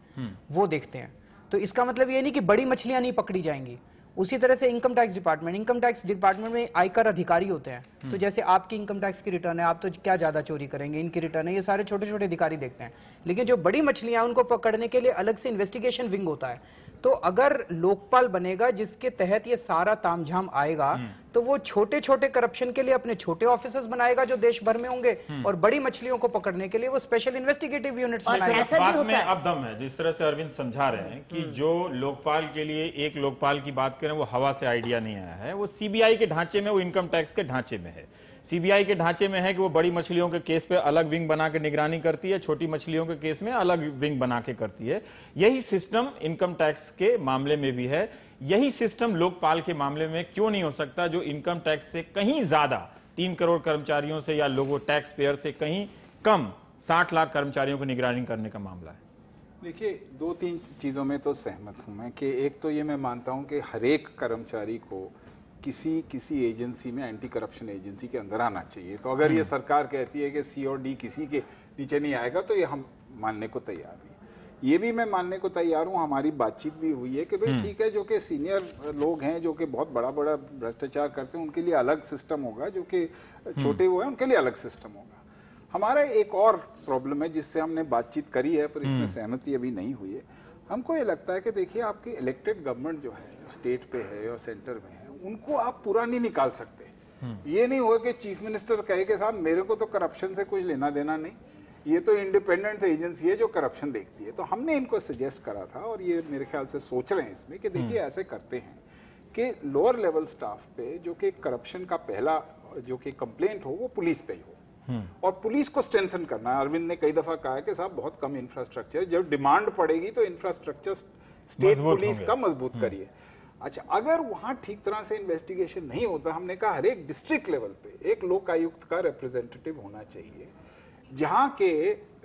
वो देखते हैं। तो इसका मतलब ये नहीं कि बड़ी मछलियां नहीं पकड़ी जाएंगी। उसी तरह से इनकम टैक्स डिपार्टमेंट में आयकर अधिकारी होते हैं। तो जैसे आपकी इनकम टैक्स की रिटर्न है, आप तो क्या ज्यादा चोरी करेंगे, इनकी रिटर्न है, ये सारे छोटे छोटे अधिकारी देखते हैं। लेकिन जो बड़ी मछलियां उनको पकड़ने के लिए अलग से इन्वेस्टिगेशन विंग होता है। तो अगर लोकपाल बनेगा जिसके तहत ये सारा तामझाम आएगा, तो वो छोटे छोटे करप्शन के लिए अपने छोटे ऑफिसर्स बनाएगा जो देश भर में होंगे, और बड़ी मछलियों को पकड़ने के लिए वो स्पेशल इन्वेस्टिगेटिव यूनिट्स बनाएगा। बात में अब दम है, जिस तरह से अरविंद समझा रहे हैं कि जो लोकपाल के लिए एक लोकपाल की बात करें, वो हवा से आइडिया नहीं आया है, वो सीबीआई के ढांचे में, वो इनकम टैक्स के ढांचे में है। सीबीआई के ढांचे में है कि वो बड़ी मछलियों के केस पे अलग विंग बना के निगरानी करती है, छोटी मछलियों के केस में अलग विंग बना के करती है। यही सिस्टम इनकम टैक्स के मामले में भी है। यही सिस्टम लोकपाल के मामले में क्यों नहीं हो सकता, जो इनकम टैक्स से कहीं ज्यादा 3 करोड़ कर्मचारियों से या लोगों टैक्स पेयर से कहीं कम 60 लाख कर्मचारियों को निगरानी करने का मामला है। देखिए, 2-3 चीजों में तो सहमत हूं मैं कि एक तो ये मैं मानता हूं कि हरेक कर्मचारी को किसी एजेंसी में, एंटी करप्शन एजेंसी के अंदर आना चाहिए। तो अगर ये सरकार कहती है कि सी और डी किसी के नीचे नहीं आएगा, तो ये हम मानने को तैयार हैं। ये भी मैं मानने को तैयार हूं, हमारी बातचीत भी हुई है कि भाई ठीक है, जो कि सीनियर लोग हैं, जो कि बहुत बड़ा बड़ा भ्रष्टाचार करते हैं, उनके लिए अलग सिस्टम होगा, जो कि छोटे वो हैं उनके लिए अलग सिस्टम होगा। हमारा एक और प्रॉब्लम है जिससे हमने बातचीत करी है, पर इसमें सहमति अभी नहीं हुई है। हमको ये लगता है कि देखिए, आपकी इलेक्टेड गवर्नमेंट जो है, स्टेट पे है और सेंटर में है, उनको आप पूरा नहीं निकाल सकते। ये नहीं हो कि चीफ मिनिस्टर कहे कि साहब मेरे को तो करप्शन से कुछ लेना देना नहीं, ये तो इंडिपेंडेंट एजेंसी है जो करप्शन देखती है। तो हमने इनको सजेस्ट करा था, और ये मेरे ख्याल से सोच रहे हैं इसमें कि देखिए ऐसे करते हैं कि लोअर लेवल स्टाफ पे जो कि करप्शन का पहला जो कि कंप्लेंट हो वो पुलिस पे ही हो, और पुलिस को स्ट्रेंथन करना है। अरविंद ने कई दफा कहा है कि साहब बहुत कम इंफ्रास्ट्रक्चर, जब डिमांड पड़ेगी तो इंफ्रास्ट्रक्चर स्टेट पुलिस का मजबूत करिए। अच्छा, अगर वहां ठीक तरह से इन्वेस्टिगेशन नहीं होता, हमने कहा हर एक डिस्ट्रिक्ट लेवल पे एक लोक आयुक्त का रिप्रेजेंटेटिव होना चाहिए, जहां के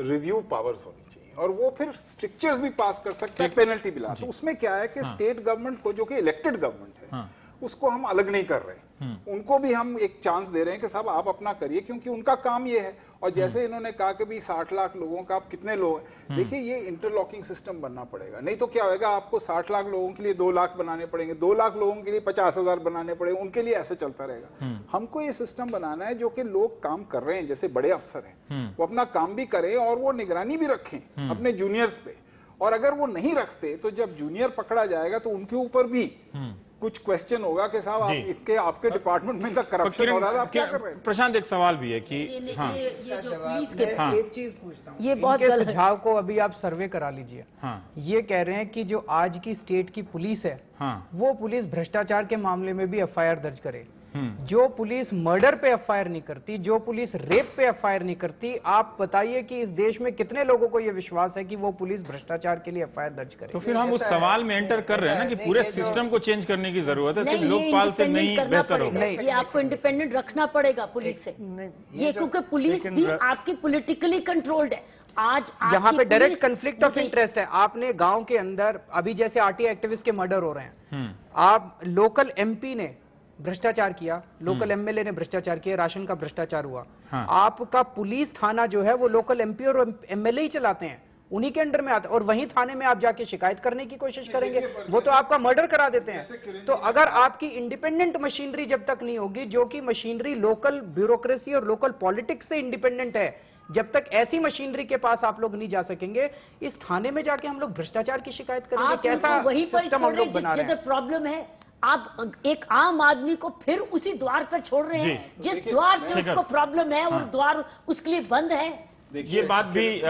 रिव्यू पावर्स होनी चाहिए, और वो फिर स्ट्रिक्चर्स भी पास कर सकते हैं, पेनल्टी भी ला। तो उसमें क्या है कि स्टेट गवर्नमेंट को, जो कि इलेक्टेड गवर्नमेंट है, उसको हम अलग नहीं कर रहे। उनको भी हम एक चांस दे रहे हैं कि साहब आप अपना करिए, क्योंकि उनका काम ये है। और जैसे इन्होंने कहा कि भाई 60 लाख लोगों का आप कितने लोग हैं, देखिए ये इंटरलॉकिंग सिस्टम बनना पड़ेगा, नहीं तो क्या होगा, आपको 60 लाख लोगों के लिए 2 लाख बनाने पड़ेंगे, 2 लाख लोगों के लिए 50,000 बनाने पड़ेंगे, उनके लिए ऐसे चलता रहेगा। हमको ये सिस्टम बनाना है जो कि लोग काम कर रहे हैं, जैसे बड़े अफसर हैं वो अपना काम भी करें और वो निगरानी भी रखें अपने जूनियर्स पे। और अगर वो नहीं रखते तो जब जूनियर पकड़ा जाएगा तो उनके ऊपर भी कुछ क्वेश्चन होगा कि साहब आप आपके डिपार्टमेंट में तक करप्शन हो रहा है, आप क्या कर रहे हैं। प्रशांत, एक सवाल भी है कि ये जो पुलिस के एक चीज पूछता हूँ, ये बहुत इनके गलत सुझाव को अभी आप सर्वे करा लीजिए। ये कह रहे हैं कि जो आज की स्टेट की पुलिस है वो पुलिस भ्रष्टाचार के मामले में भी एफआईआर दर्ज करे। जो पुलिस मर्डर पे एफआईआर नहीं करती, जो पुलिस रेप पे एफआईआर नहीं करती, आप बताइए कि इस देश में कितने लोगों को यह विश्वास है कि वो पुलिस भ्रष्टाचार के लिए एफआईआर दर्ज करे। तो फिर हम उस सवाल में एंटर कर रहे हैं ना कि पूरे सिस्टम को चेंज करने की जरूरत है, सिर्फ लोकपाल से नहीं बेहतर होगा। ये आपको इंडिपेंडेंट रखना पड़ेगा पुलिस से, ये क्योंकि पुलिस भी आपकी पॉलिटिकली कंट्रोल्ड है। आज यहाँ पे डायरेक्ट कंफ्लिक्ट ऑफ इंटरेस्ट है। आपने गांव के अंदर अभी जैसे आरटीआई एक्टिविस्ट के मर्डर हो रहे हैं, आप लोकल एमपी ने भ्रष्टाचार किया, लोकल एमएलए ने भ्रष्टाचार किया, राशन का भ्रष्टाचार हुआ। आपका पुलिस थाना जो है वो लोकल एमपी और एमएलए ही चलाते हैं, उन्हीं के अंडर में आता है। और वहीं थाने में आप जाके शिकायत करने की कोशिश करेंगे, वो तो आपका मर्डर करा देते हैं। तो अगर आपकी इंडिपेंडेंट मशीनरी जब तक नहीं होगी, जो कि मशीनरी लोकल ब्यूरोक्रेसी और लोकल पॉलिटिक्स से इंडिपेंडेंट है, जब तक ऐसी मशीनरी के पास आप लोग नहीं जा सकेंगे, इस थाने में जाके हम लोग भ्रष्टाचार की शिकायत करेंगे। कैसा सिस्टम हम लोग बना रहे हैं। प्रॉब्लम है, आप एक आम आदमी को फिर उसी द्वार पर छोड़ रहे हैं जिस द्वार से उसको प्रॉब्लम है, और द्वार उसके लिए बंद है। ये बात भी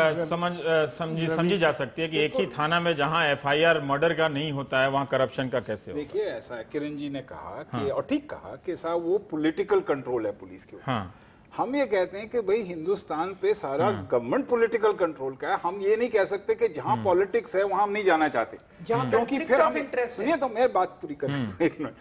समझी जा सकती है कि एक ही थाना में जहां एफआईआर मर्डर का नहीं होता है वहां करप्शन का कैसे होगा। देखिए ऐसा है, किरण जी ने कहा कि और ठीक कहा कि साहब वो पॉलिटिकल कंट्रोल है पुलिस के ऊपर। हम ये कहते हैं कि भाई हिंदुस्तान पे सारा गवर्नमेंट पॉलिटिकल कंट्रोल का है। हम ये नहीं कह सकते कि जहां पॉलिटिक्स है वहां हम नहीं जाना चाहते, क्योंकि फिर हम सुनिए तो मैं बात पूरी करूं एक मिनट,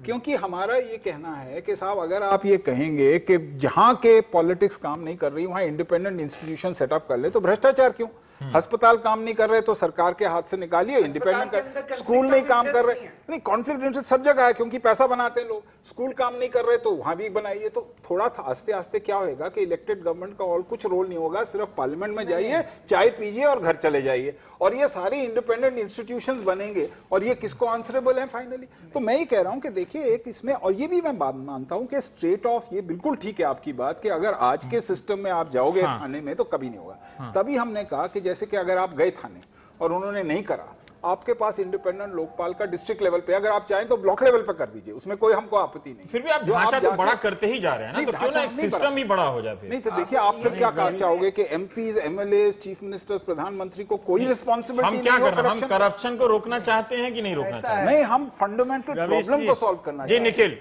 क्योंकि हमारा ये कहना है कि साहब अगर आप ये कहेंगे कि जहां के पॉलिटिक्स काम नहीं कर रही वहां इंडिपेंडेंट इंस्टीट्यूशन सेटअप कर ले, तो भ्रष्टाचार क्यों? अस्पताल काम नहीं कर रहे तो सरकार के हाथ से निकालिए, इंडिपेंडेंट कर। स्कूल नहीं काम कर रहे, नहीं कॉन्फ्लिक्ट इंटरेस्ट सब जगह है क्योंकि पैसा बनाते हैं लोग। स्कूल काम नहीं कर रहे तो वहां भी बनाइए। तो थोड़ा आस्ते आस्ते क्या होगा कि इलेक्टेड गवर्नमेंट का और कुछ रोल नहीं होगा, सिर्फ पार्लियामेंट में जाइए, चाय पीजिए और घर चले जाइए, और ये सारे इंडिपेंडेंट इंस्टीट्यूशंस बनेंगे। और ये किसको आंसरेबल है फाइनली? तो मैं ये कह रहा हूं कि देखिए एक इसमें, और ये भी मैं बात मानता हूं कि स्ट्रेट ऑफ, ये बिल्कुल ठीक है आपकी बात कि अगर आज के सिस्टम में आप जाओगे थाने में तो कभी नहीं होगा। तभी हमने कहा कि जैसे कि अगर आप गए थाने और उन्होंने नहीं करा, आपके पास इंडिपेंडेंट लोकपाल का डिस्ट्रिक्ट लेवल पे, अगर आप चाहें तो ब्लॉक लेवल पे कर दीजिए, उसमें कोई हमको आपत्ति नहीं। फिर भी आप ढांचा तो बड़ा करते ही जा रहे हैं ना, तो क्यों ना सिस्टम ही बड़ा हो जाए फिर? नहीं तो देखिए आप फिर क्या कहना चाहोगे कि एमपीज, एमएलए, चीफ मिनिस्टर्स, प्रधानमंत्री को कोई रिस्पॉन्सिबिलिटी? हम क्या कर रहे हैं? हम करप्शन को रोकना चाहते हैं कि नहीं रोकना चाहते? नहीं, हम फंडामेंटल प्रॉब्लम को सॉल्व करना जी निखिल।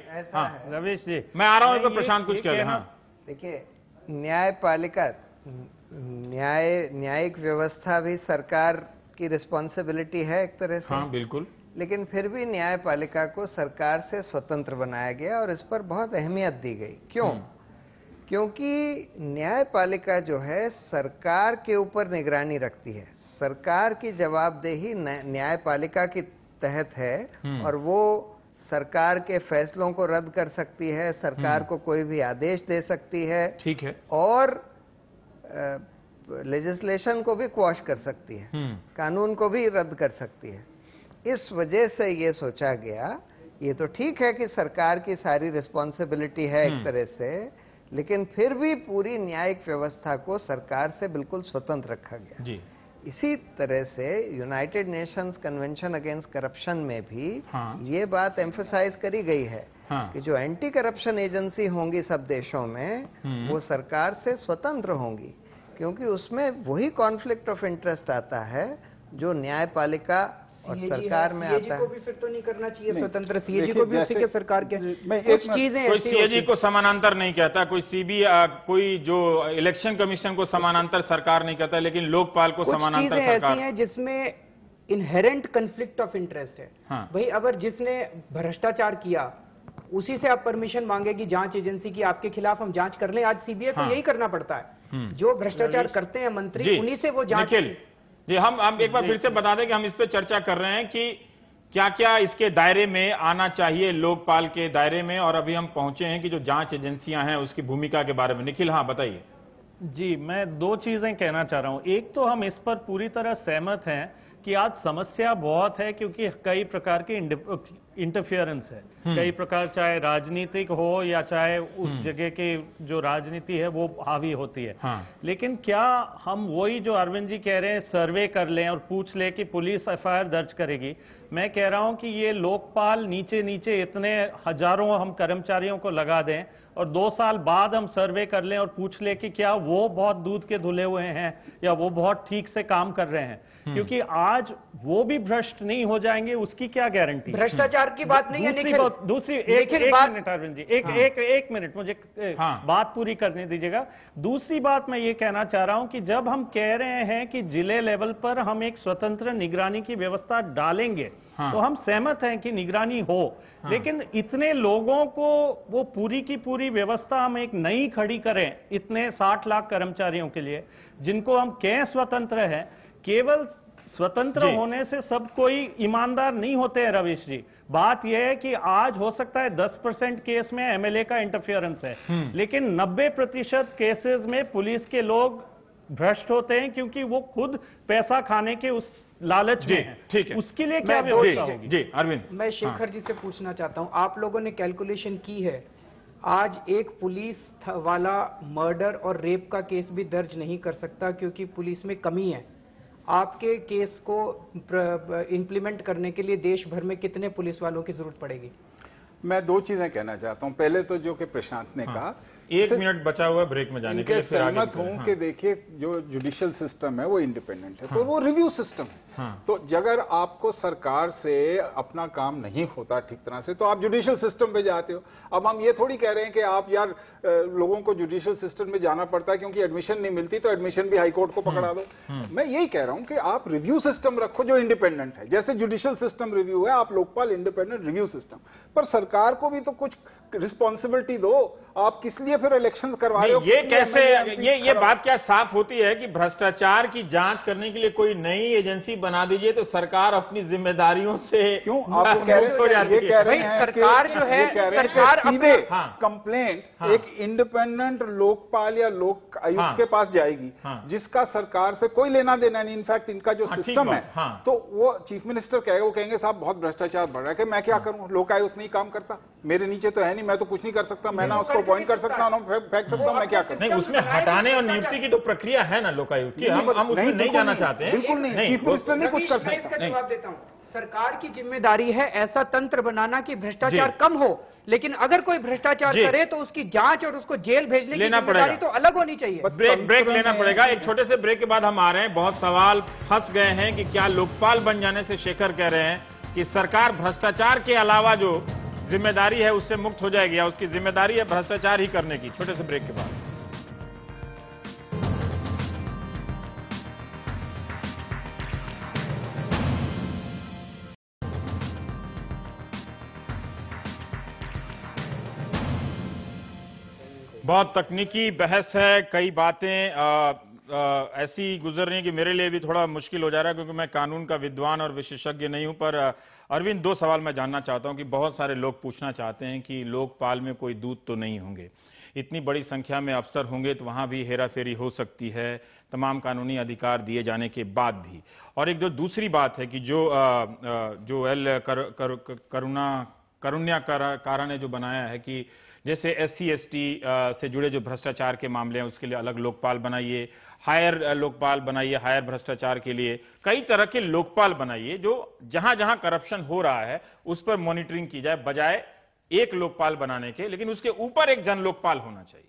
रवीश जी मैं आ रहा हूं, प्रशांत कुछ कह रहे हैं। देखिए न्यायपालिका, न्यायिक व्यवस्था भी सरकार की रिस्पॉन्सिबिलिटी है एक तरह से। हाँ बिल्कुल। लेकिन फिर भी न्यायपालिका को सरकार से स्वतंत्र बनाया गया और इस पर बहुत अहमियत दी गई। क्यों? क्योंकि न्यायपालिका जो है सरकार के ऊपर निगरानी रखती है, सरकार की जवाबदेही न्यायपालिका के तहत है, और वो सरकार के फैसलों को रद्द कर सकती है, सरकार को कोई भी आदेश दे सकती है, ठीक है, और लेजिस्लेशन को भी क्वॉश कर सकती है, कानून को भी रद्द कर सकती है। इस वजह से ये सोचा गया, ये तो ठीक है कि सरकार की सारी रिस्पॉन्सिबिलिटी है एक तरह से, लेकिन फिर भी पूरी न्यायिक व्यवस्था को सरकार से बिल्कुल स्वतंत्र रखा गया जी। इसी तरह से United Nations convention against corruption में भी ये बात एम्फसाइज करी गई है कि जो एंटी करप्शन एजेंसी होंगी सब देशों में वो सरकार से स्वतंत्र होंगी, क्योंकि उसमें वही कॉन्फ्लिक्ट ऑफ इंटरेस्ट आता है जो न्यायपालिका और सरकार में आता है। को भी फिर तो नहीं करना चाहिए स्वतंत्र, सीएजी को भी उसी के सरकार के कुछ चीजें, कोई सीएजी को समानांतर नहीं कहता, कोई सीबीआई, कोई जो इलेक्शन कमीशन को समानांतर सरकार नहीं कहता, लेकिन लोकपाल को समानांतर सरकार। ऐसी हैं जिसमें इनहेरेंट कन्फ्लिक्ट ऑफ इंटरेस्ट है। भाई अगर जिसने भ्रष्टाचार किया उसी से आप परमिशन मांगेगी जांच एजेंसी की, आपके खिलाफ हम जांच कर लें, आज सीबीआई को यही करना पड़ता है। जो भ्रष्टाचार करते हैं मंत्री उन्हीं से वो जांच। जी हम एक बार फिर से बता दें कि हम इस पे चर्चा कर रहे हैं कि क्या क्या इसके दायरे में आना चाहिए, लोकपाल के दायरे में? और अभी हम पहुंचे हैं कि जो जांच एजेंसियां हैं उसकी भूमिका के बारे में। निखिल, हाँ बताइए। जी, मैं दो चीजें कहना चाह रहा हूं। एक तो हम इस पर पूरी तरह सहमत हैं कि आज समस्या बहुत है, क्योंकि कई प्रकार की इंटरफियरेंस है। कई प्रकार, चाहे राजनीतिक हो या चाहे उस जगह की जो राजनीति है वो हावी होती है। लेकिन क्या हम वही जो अरविंद जी कह रहे हैं सर्वे कर लें और पूछ लें कि पुलिस एफआईआर दर्ज करेगी? मैं कह रहा हूं कि ये लोकपाल नीचे नीचे इतने हजारों हम कर्मचारियों को लगा दें और 2 साल बाद हम सर्वे कर लें और पूछ लें कि क्या वो बहुत दूध के धुले हुए हैं या वो बहुत ठीक से काम कर रहे हैं, क्योंकि आज वो भी भ्रष्ट नहीं हो जाएंगे उसकी क्या गारंटी? भ्रष्टाचार की बात नहीं है दूसरी एक मिनट अरविंद जी, एक मिनट मुझे बात पूरी करने दीजिएगा। दूसरी बात मैं ये कहना चाह रहा हूं कि जब हम कह रहे हैं कि जिले लेवल पर हम एक स्वतंत्र निगरानी की व्यवस्था डालेंगे, तो हम सहमत हैं कि निगरानी हो, लेकिन इतने लोगों को वो पूरी की पूरी व्यवस्था हम एक नई खड़ी करें इतने 60 लाख कर्मचारियों के लिए, जिनको हम कहें स्वतंत्र है। केवल स्वतंत्र होने से सब कोई ईमानदार नहीं होते हैं रवीश जी। बात यह है कि आज हो सकता है 10% केस में एमएलए का इंटरफेरेंस है, लेकिन 90% केसेस में पुलिस के लोग भ्रष्ट होते हैं, क्योंकि वो खुद पैसा खाने के उस लालच में है। ठीक है, उसके लिए क्या व्यवस्था होगी? जी अरविंद, मैं शेखर जी से पूछना चाहता हूं, आप लोगों ने कैलकुलेशन की है, आज एक पुलिस वाला मर्डर और रेप का केस भी दर्ज नहीं कर सकता क्योंकि पुलिस में कमी है। आपके केस को इंप्लीमेंट करने के लिए देश भर में कितने पुलिस वालों की जरूरत पड़ेगी? मैं 2 चीजें कहना चाहता हूं। पहले तो जो कि प्रशांत ने कहा, 1 मिनट बचा हुआ ब्रेक में जाने के लिए, सहमत हूं कि देखिए जो जुडिशियल सिस्टम है वो इंडिपेंडेंट है, तो वो रिव्यू सिस्टम है। तो अगर आपको सरकार से अपना काम नहीं होता ठीक तरह से तो आप जुडिशियल सिस्टम पे जाते हो। अब हम ये थोड़ी कह रहे हैं कि आप यार लोगों को जुडिशियल सिस्टम में जाना पड़ता है क्योंकि एडमिशन नहीं मिलती तो एडमिशन भी हाईकोर्ट को पकड़ा दो। मैं यही कह रहा हूं कि आप रिव्यू सिस्टम रखो जो इंडिपेंडेंट है, जैसे जुडिशियल सिस्टम रिव्यू है, आप लोकपाल इंडिपेंडेंट रिव्यू सिस्टम। पर सरकार को भी तो कुछ रिस्पॉन्सिबिलिटी दो। आप किस लिए फिर इलेक्शन करवा रहे हो? ये कैसे, ये बात क्या साफ होती है कि भ्रष्टाचार की जांच करने के लिए कोई नई एजेंसी बना दीजिए तो सरकार अपनी जिम्मेदारियों से क्यों आप कह रहे हैं? सरकार जो है, सरकार सीधे कंप्लेंट एक इंडिपेंडेंट लोकपाल या लोक आयुक्त के पास जाएगी, जिसका सरकार से कोई लेना देना नहीं। इनफैक्ट इनका जो सिस्टम है, तो वो चीफ मिनिस्टर कहेगा, वो कहेंगे साहब बहुत भ्रष्टाचार बढ़ रहा है, कि मैं क्या करूं, लोकायुक्त नहीं काम करता, मेरे नीचे तो है नहीं, मैं तो कुछ नहीं कर सकता, मैं ना उसको अपॉइंट कर सकता हूं, फेंक सकता हूं, मैं क्या करूं? नहीं, उसमें हटाने और नियुक्ति की तो प्रक्रिया है ना लोकायुक्त की, हम उसमें नहीं जाना चाहते हैं। बिल्कुल नहीं, चीफ मिनिस्टर नहीं कुछ कर सकता। इसका जवाब देता हूं, सरकार की जिम्मेदारी है ऐसा तंत्र बनाना कि भ्रष्टाचार कम हो, लेकिन अगर कोई भ्रष्टाचार करे तो उसकी जांच और उसको जेल भेजने की जिम्मेदारी तो अलग होनी चाहिए। ब्रेक लेना पड़ेगा। एक छोटे से ब्रेक के बाद हम आ रहे हैं। बहुत सवाल फंस गए हैं कि क्या लोकपाल बन जाने से, शेखर कह रहे हैं कि सरकार भ्रष्टाचार के अलावा जो जिम्मेदारी है उससे मुक्त हो जाएगी, या उसकी जिम्मेदारी है भ्रष्टाचार ही करने की। छोटे से ब्रेक के बाद बहुत तकनीकी बहस है, कई बातें ऐसी गुजर रही हैं कि मेरे लिए भी थोड़ा मुश्किल हो जा रहा है, क्योंकि मैं कानून का विद्वान और विशेषज्ञ नहीं हूं। पर अरविंद, 2 सवाल मैं जानना चाहता हूं कि बहुत सारे लोग पूछना चाहते हैं कि लोकपाल में कोई दूत तो नहीं होंगे, इतनी बड़ी संख्या में अफसर होंगे तो वहां भी हेराफेरी हो सकती है, तमाम कानूनी अधिकार दिए जाने के बाद भी। और एक जो दूसरी बात है कि जो करुण्या कारा ने जो बनाया है कि जैसे SC ST से जुड़े जो भ्रष्टाचार के मामले हैं उसके लिए अलग लोकपाल बनाइए, हायर लोकपाल बनाइए, हायर भ्रष्टाचार के लिए कई तरह के लोकपाल बनाइए, जो जहां जहां करप्शन हो रहा है उस पर मॉनिटरिंग की जाए, बजाय एक लोकपाल बनाने के। लेकिन उसके ऊपर एक जन लोकपाल होना चाहिए।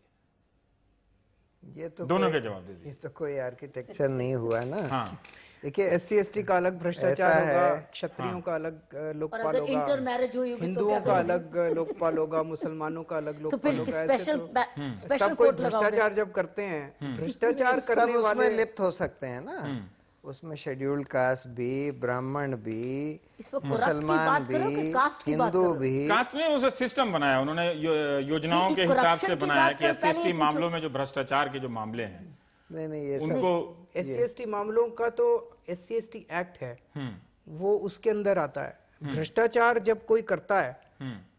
ये तो दोनों के जवाब दीजिए। ये तो कोई आर्किटेक्चर नहीं हुआ ना। हाँ, देखिए, SC ST का अलग भ्रष्टाचार होगा, क्षत्रियों का अलग लोकपाल होगा, इंटरमैरिज हुई हिंदुओं का अलग लोकपाल होगा, मुसलमानों का अलग लोकपाल होगा। स्पेशल सब कोई भ्रष्टाचार जब करते हैं, भ्रष्टाचार करने वाले लिप्त हो सकते हैं ना, उसमें शेड्यूल्ड कास्ट भी, ब्राह्मण भी, मुसलमान भी, हिंदू भी। कास्ट में उसे सिस्टम बनाया उन्होंने, योजनाओं के हिसाब से बनाया कि SC ST मामलों में जो भ्रष्टाचार के जो मामले हैं, नहीं ये उनको SC ST मामलों का तो SC ST एक्ट है, वो उसके अंदर आता है। भ्रष्टाचार जब कोई करता है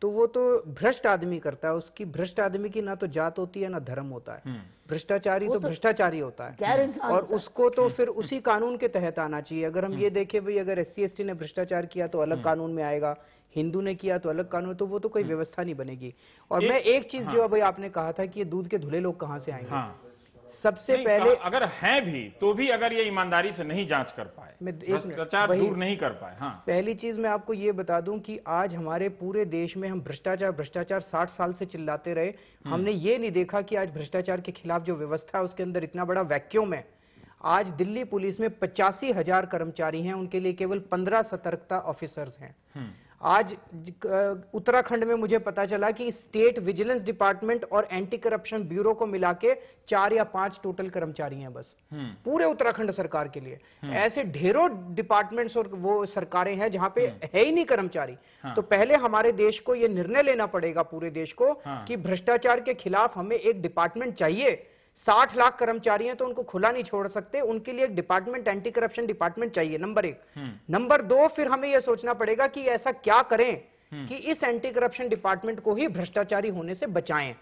तो वो तो भ्रष्ट आदमी करता है, उसकी भ्रष्ट आदमी की ना तो जात होती है ना धर्म होता है, भ्रष्टाचारी तो भ्रष्टाचारी होता है और उसको तो फिर उसी कानून के तहत आना चाहिए। अगर हम ये देखें भाई अगर SC/ST ने भ्रष्टाचार किया तो अलग कानून में आएगा, हिंदू ने किया तो अलग कानून, तो वो तो कोई व्यवस्था नहीं बनेगी। और मैं एक चीज जो भाई आपने कहा था कि ये दूध के धुले लोग कहां से आएंगे, सबसे पहले अगर हैं भी तो भी अगर ये ईमानदारी से नहीं जांच कर पाए, भ्रष्टाचार दूर नहीं कर पाए। हाँ, पहली चीज मैं आपको ये बता दूं कि आज हमारे पूरे देश में हम भ्रष्टाचार 60 साल से चिल्लाते रहे, हमने ये नहीं देखा कि आज भ्रष्टाचार के खिलाफ जो व्यवस्था है उसके अंदर इतना बड़ा वैक्यूम है। आज दिल्ली पुलिस में 85,000 कर्मचारी हैं, उनके लिए केवल 15 सतर्कता ऑफिसर्स हैं। आज उत्तराखंड में मुझे पता चला कि स्टेट विजिलेंस डिपार्टमेंट और एंटी करप्शन ब्यूरो को मिला के 4 या 5 टोटल कर्मचारी हैं बस पूरे उत्तराखंड सरकार के लिए। ऐसे ढेरों डिपार्टमेंट्स और वो सरकारें हैं जहां पे है ही नहीं कर्मचारी। तो पहले हमारे देश को ये निर्णय लेना पड़ेगा पूरे देश को कि भ्रष्टाचार के खिलाफ हमें एक डिपार्टमेंट चाहिए। 60 लाख कर्मचारी हैं तो उनको खुला नहीं छोड़ सकते, उनके लिए एक डिपार्टमेंट, एंटी करप्शन डिपार्टमेंट चाहिए, नंबर 1। नंबर 2, फिर हमें यह सोचना पड़ेगा कि ऐसा क्या करें कि इस एंटी करप्शन डिपार्टमेंट को ही भ्रष्टाचारी होने से बचाएं।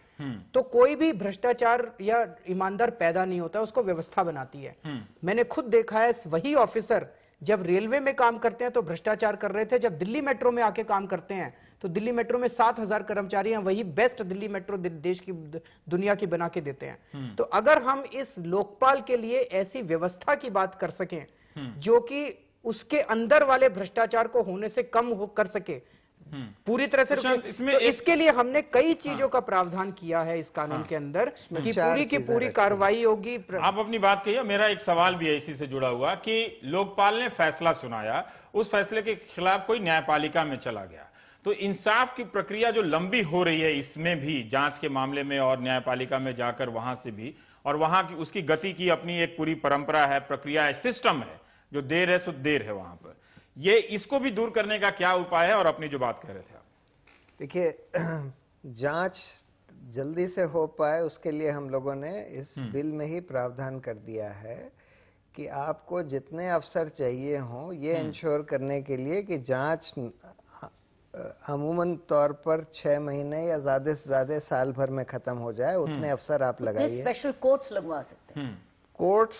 तो कोई भी भ्रष्टाचार या ईमानदार पैदा नहीं होता, उसको व्यवस्था बनाती है। मैंने खुद देखा है, वही ऑफिसर जब रेलवे में काम करते हैं तो भ्रष्टाचार कर रहे थे, जब दिल्ली मेट्रो में आके काम करते हैं तो दिल्ली मेट्रो में 7,000 कर्मचारी हैं, वही बेस्ट दिल्ली मेट्रो देश की दुनिया की बना के देते हैं। तो अगर हम इस लोकपाल के लिए ऐसी व्यवस्था की बात कर सकें जो कि उसके अंदर वाले भ्रष्टाचार को होने से कम कर सके पूरी तरह से, तो इसके लिए हमने कई चीजों का प्रावधान किया है इस कानून के अंदर कि पूरी की पूरी कार्रवाई होगी। आप अपनी बात कहिए, मेरा एक सवाल भी है इसी से जुड़ा हुआ कि लोकपाल ने फैसला सुनाया, उस फैसले के खिलाफ कोई न्यायपालिका में चला गया, तो इंसाफ की प्रक्रिया जो लंबी हो रही है इसमें भी, जांच के मामले में और न्यायपालिका में जाकर वहां से भी, और वहां की उसकी गति की अपनी एक पूरी परंपरा है, प्रक्रिया है, सिस्टम है, जो देर है सो देर है वहां पर, ये इसको भी दूर करने का क्या उपाय है? और अपनी जो बात कह रहे थे आप, देखिए जांच जल्दी से हो पाए उसके लिए हम लोगों ने इस बिल में ही प्रावधान कर दिया है कि आपको जितने अफसर चाहिए हों ये इंश्योर करने के लिए कि जांच अमूमन तौर पर 6 महीने या ज्यादा से ज्यादा साल भर में खत्म हो जाए, उतने अफसर आप लगाइए। स्पेशल कोर्ट्स लगवा सकते हैं। कोर्ट्स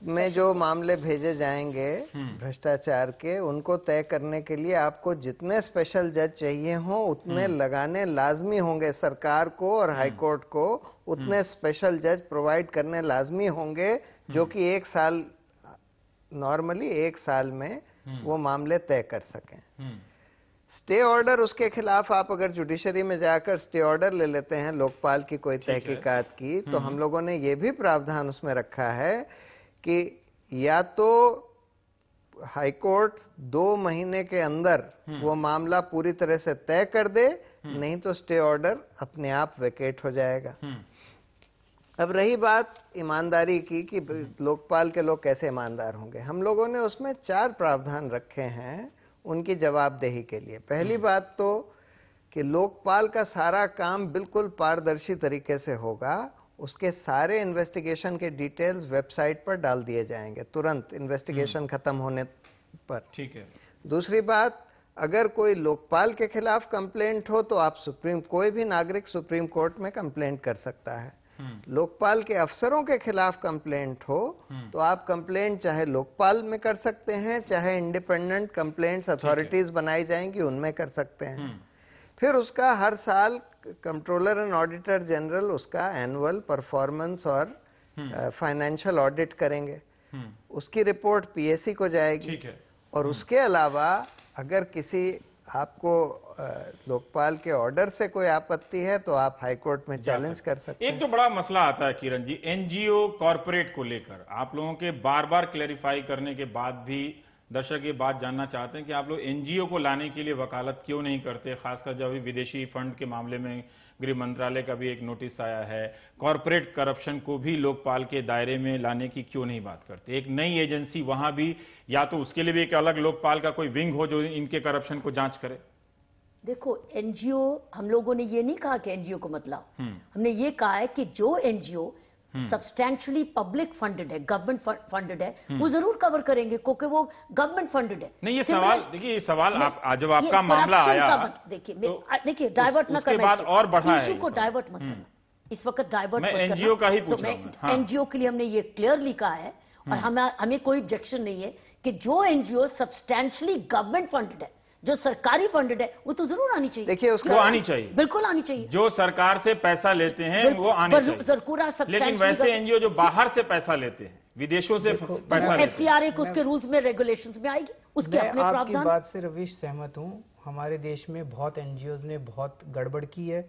में जो मामले भेजे जाएंगे भ्रष्टाचार के, उनको तय करने के लिए आपको जितने स्पेशल जज चाहिए हों उतने लगाने लाजमी होंगे। सरकार को और हाई कोर्ट को उतने स्पेशल जज प्रोवाइड करने लाजमी होंगे जो कि 1 साल, नॉर्मली 1 साल में वो मामले तय कर सकें। स्टे ऑर्डर, उसके खिलाफ आप अगर जुडिशरी में जाकर स्टे ऑर्डर ले लेते हैं लोकपाल की कोई तहकीकात की, तो हम लोगों ने ये भी प्रावधान उसमें रखा है कि या तो हाई कोर्ट 2 महीने के अंदर वो मामला पूरी तरह से तय कर दे, नहीं तो स्टे ऑर्डर अपने आप वेकेट हो जाएगा। अब रही बात ईमानदारी की कि लोकपाल के लोग कैसे ईमानदार होंगे, हम लोगों ने उसमें 4 प्रावधान रखे हैं उनकी जवाबदेही के लिए। पहली बात तो कि लोकपाल का सारा काम बिल्कुल पारदर्शी तरीके से होगा, उसके सारे इन्वेस्टिगेशन के डिटेल्स वेबसाइट पर डाल दिए जाएंगे तुरंत इन्वेस्टिगेशन खत्म होने पर। ठीक है। दूसरी बात, अगर कोई लोकपाल के खिलाफ कंप्लेंट हो तो आप कोई भी नागरिक सुप्रीम कोर्ट में कंप्लेंट कर सकता है। लोकपाल के अफसरों के खिलाफ कंप्लेंट हो तो आप कंप्लेंट चाहे लोकपाल में कर सकते हैं, चाहे इंडिपेंडेंट कंप्लेंट्स अथॉरिटीज बनाई जाएंगी उनमें कर सकते हैं। फिर उसका हर साल कंट्रोलर एंड ऑडिटर जनरल उसका एनुअल परफॉर्मेंस और फाइनेंशियल ऑडिट करेंगे, उसकी रिपोर्ट पीएससी को जाएगी। और उसके अलावा अगर किसी आपको लोकपाल के ऑर्डर से कोई आपत्ति है तो आप हाई कोर्ट में चैलेंज कर सकते हैं। एक तो बड़ा मसला आता है किरण जी, एनजीओ कॉर्पोरेट को लेकर आप लोगों के बार बार क्लैरिफाई करने के बाद भी दर्शक ये बात जानना चाहते हैं कि आप लोग एनजीओ को लाने के लिए वकालत क्यों नहीं करते, खासकर जब अभी विदेशी फंड के मामले में गृह मंत्रालय का भी एक नोटिस आया है। कॉर्पोरेट करप्शन को भी लोकपाल के दायरे में लाने की क्यों नहीं बात करते? एक नई एजेंसी वहां भी, या तो उसके लिए भी एक अलग लोकपाल का कोई विंग हो जो इनके करप्शन को जांच करे। देखो, एनजीओ, हम लोगों ने ये नहीं कहा कि एनजीओ को मत लाओ, हमने ये कहा है कि जो एनजीओ सब्सटैंशियली पब्लिक फंडेड है, गवर्नमेंट फंडेड है, वो जरूर कवर करेंगे क्योंकि वो गवर्नमेंट फंडेड है। नहीं, ये सवाल देखिए, ये सवाल जब आपका मामला आया, देखिए डाइवर्ट न करना, उसके बाद और बढ़ा है, इशू को डाइवर्ट मत करना, इस वक्त डाइवर्ट मत करना। एनजीओ का ही पूछ रहा हूं। एनजीओ के लिए हमने ये क्लियरली कहा है और हमें कोई ऑब्जेक्शन नहीं है कि जो एनजीओ सब्सटैंशियली गवर्नमेंट फंडेड है, जो सरकारी फंडेड है, वो तो जरूर आनी चाहिए। देखिए वो आनी चाहिए, बिल्कुल आनी चाहिए। जो सरकार से पैसा लेते हैं वो आनी चाहिए। लेकिन वैसे एनजीओ जो बाहर से पैसा लेते हैं, विदेशों से पैसा लेते हैं, एफसीआरए को उसके रूल्स में, रेगुलेशंस में आएगी, उसके अपने प्रावधान। आपकी बात से रवीश सहमत हूँ। हमारे देश में बहुत एनजीओज ने बहुत गड़बड़ की है,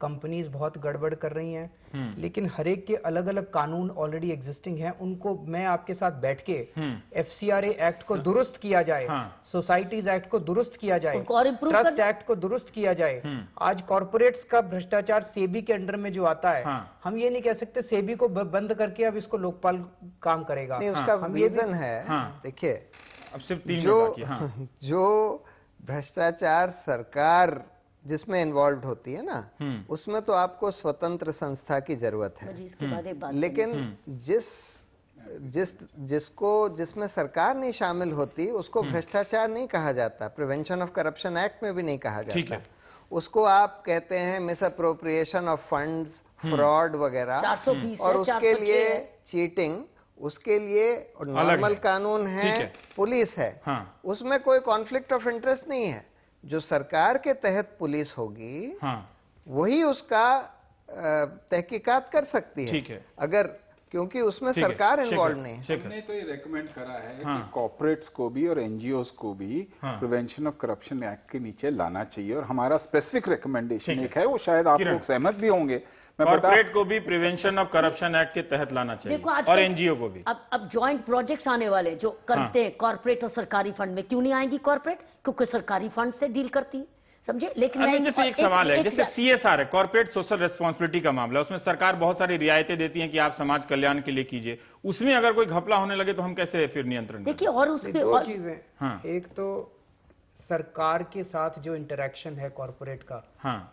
कंपनीज बहुत गड़बड़ कर रही हैं, लेकिन हर एक के अलग अलग कानून ऑलरेडी एग्जिस्टिंग हैं। उनको मैं आपके साथ बैठ के एफसीआरए एक्ट को दुरुस्त किया जाए, सोसाइटीज एक्ट को दुरुस्त किया जाए, ट्रस्ट एक्ट को दुरुस्त किया जाए। आज कॉर्पोरेट्स का भ्रष्टाचार सेबी के अंडर में जो आता है, हम ये नहीं कह सकते सेबी को बंद करके अब इसको लोकपाल काम करेगा। उसका रीजन है, देखिए अब सिर्फ 3 बाकी। जो भ्रष्टाचार सरकार जिसमें इन्वॉल्व होती है ना, उसमें तो आपको स्वतंत्र संस्था की जरूरत है। लेकिन जिसमें सरकार नहीं शामिल होती उसको भ्रष्टाचार नहीं कहा जाता, प्रिवेंशन ऑफ करप्शन एक्ट में भी नहीं कहा जाता। उसको आप कहते हैं miss appropriation of funds, fraud वगैरह, और उसके लिए चीटिंग, उसके लिए नॉर्मल कानून है, पुलिस है। उसमें कोई कॉन्फ्लिक्ट ऑफ इंटरेस्ट नहीं है। जो सरकार के तहत पुलिस होगी वही उसका तहकीकात कर सकती है, अगर, क्योंकि उसमें सरकार इन्वॉल्व नहीं है। हमने तो ये रेकमेंड करा है कि कॉर्पोरेट्स को भी और एनजीओज को भी प्रिवेंशन ऑफ करप्शन एक्ट के नीचे लाना चाहिए, और हमारा स्पेसिफिक रिकमेंडेशन एक है, वो शायद आप लोग सहमत भी होंगे। कॉर्पोरेट को भी प्रिवेंशन ऑफ करप्शन एक्ट के तहत लाना चाहिए, और एनजीओ को भी। अब जॉइंट प्रोजेक्ट्स आने वाले जो करते हैं कॉर्पोरेट और सरकारी फंड में, क्यों नहीं आएंगी कॉर्पोरेट? क्योंकि सरकारी फंड से डील करती है, समझे। लेकिन जैसे एक सवाल है, जैसे सीएसआर है, कॉर्पोरेट सोशल रिस्पांसिबिलिटी का मामला, उसमें सरकार बहुत सारी रियायतें देती है कि आप समाज कल्याण के लिए कीजिए, उसमें अगर कोई घपला होने लगे तो हम कैसे फिर नियंत्रण? देखिए, और उसके दो चीजें, एक तो सरकार के साथ जो इंटरेक्शन है कॉर्पोरेट का,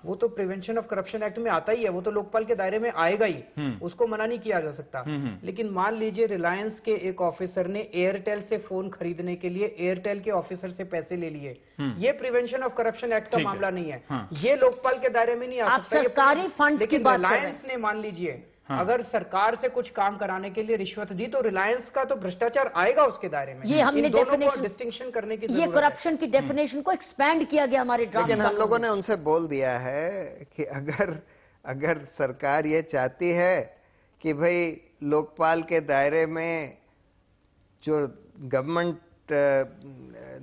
वो तो प्रिवेंशन ऑफ करप्शन एक्ट में आता ही है, वो तो लोकपाल के दायरे में आएगा ही, उसको मना नहीं किया जा सकता। लेकिन मान लीजिए रिलायंस के एक ऑफिसर ने एयरटेल से फोन खरीदने के लिए एयरटेल के ऑफिसर से पैसे ले लिए, ये प्रिवेंशन ऑफ करप्शन एक्ट का मामला नहीं है, ये लोकपाल के दायरे में नहीं आ सकता। सरकारी फंड, लेकिन रिलायंस ने मान लीजिए अगर सरकार से कुछ काम कराने के लिए रिश्वत दी तो रिलायंस का तो भ्रष्टाचार आएगा उसके दायरे में। ये हमने डिस्टिंक्शन करने की ये करप्शन की डेफिनेशन को एक्सपैंड किया गया हमारे ड्राफ्ट। लेकिन हम लोगों ने उनसे बोल दिया है कि अगर सरकार ये चाहती है कि भाई लोकपाल के दायरे में जो गवर्नमेंट,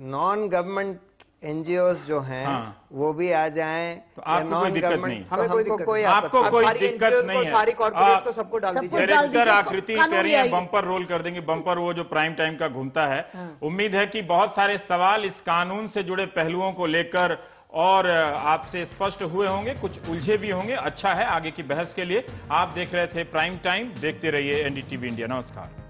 नॉन गवर्नमेंट एनजीओज जो हैं वो भी आ जाएं, तो आपको कोई दिक्कत नहीं, आपको कोई दिक्कत नहीं है, सारी कॉर्पोरेट को सबको डाल दीजिए। डायरेक्टर आकृति कह रही है बम्पर रोल कर देंगे, बम्पर वो जो प्राइम टाइम का घूमता है। उम्मीद है कि बहुत सारे सवाल इस कानून से जुड़े पहलुओं को लेकर और आपसे स्पष्ट हुए होंगे, कुछ उलझे भी होंगे। अच्छा है, आगे की बहस के लिए आप देख रहे थे प्राइम टाइम, देखते रहिए एनडीटीवी इंडिया। नमस्कार।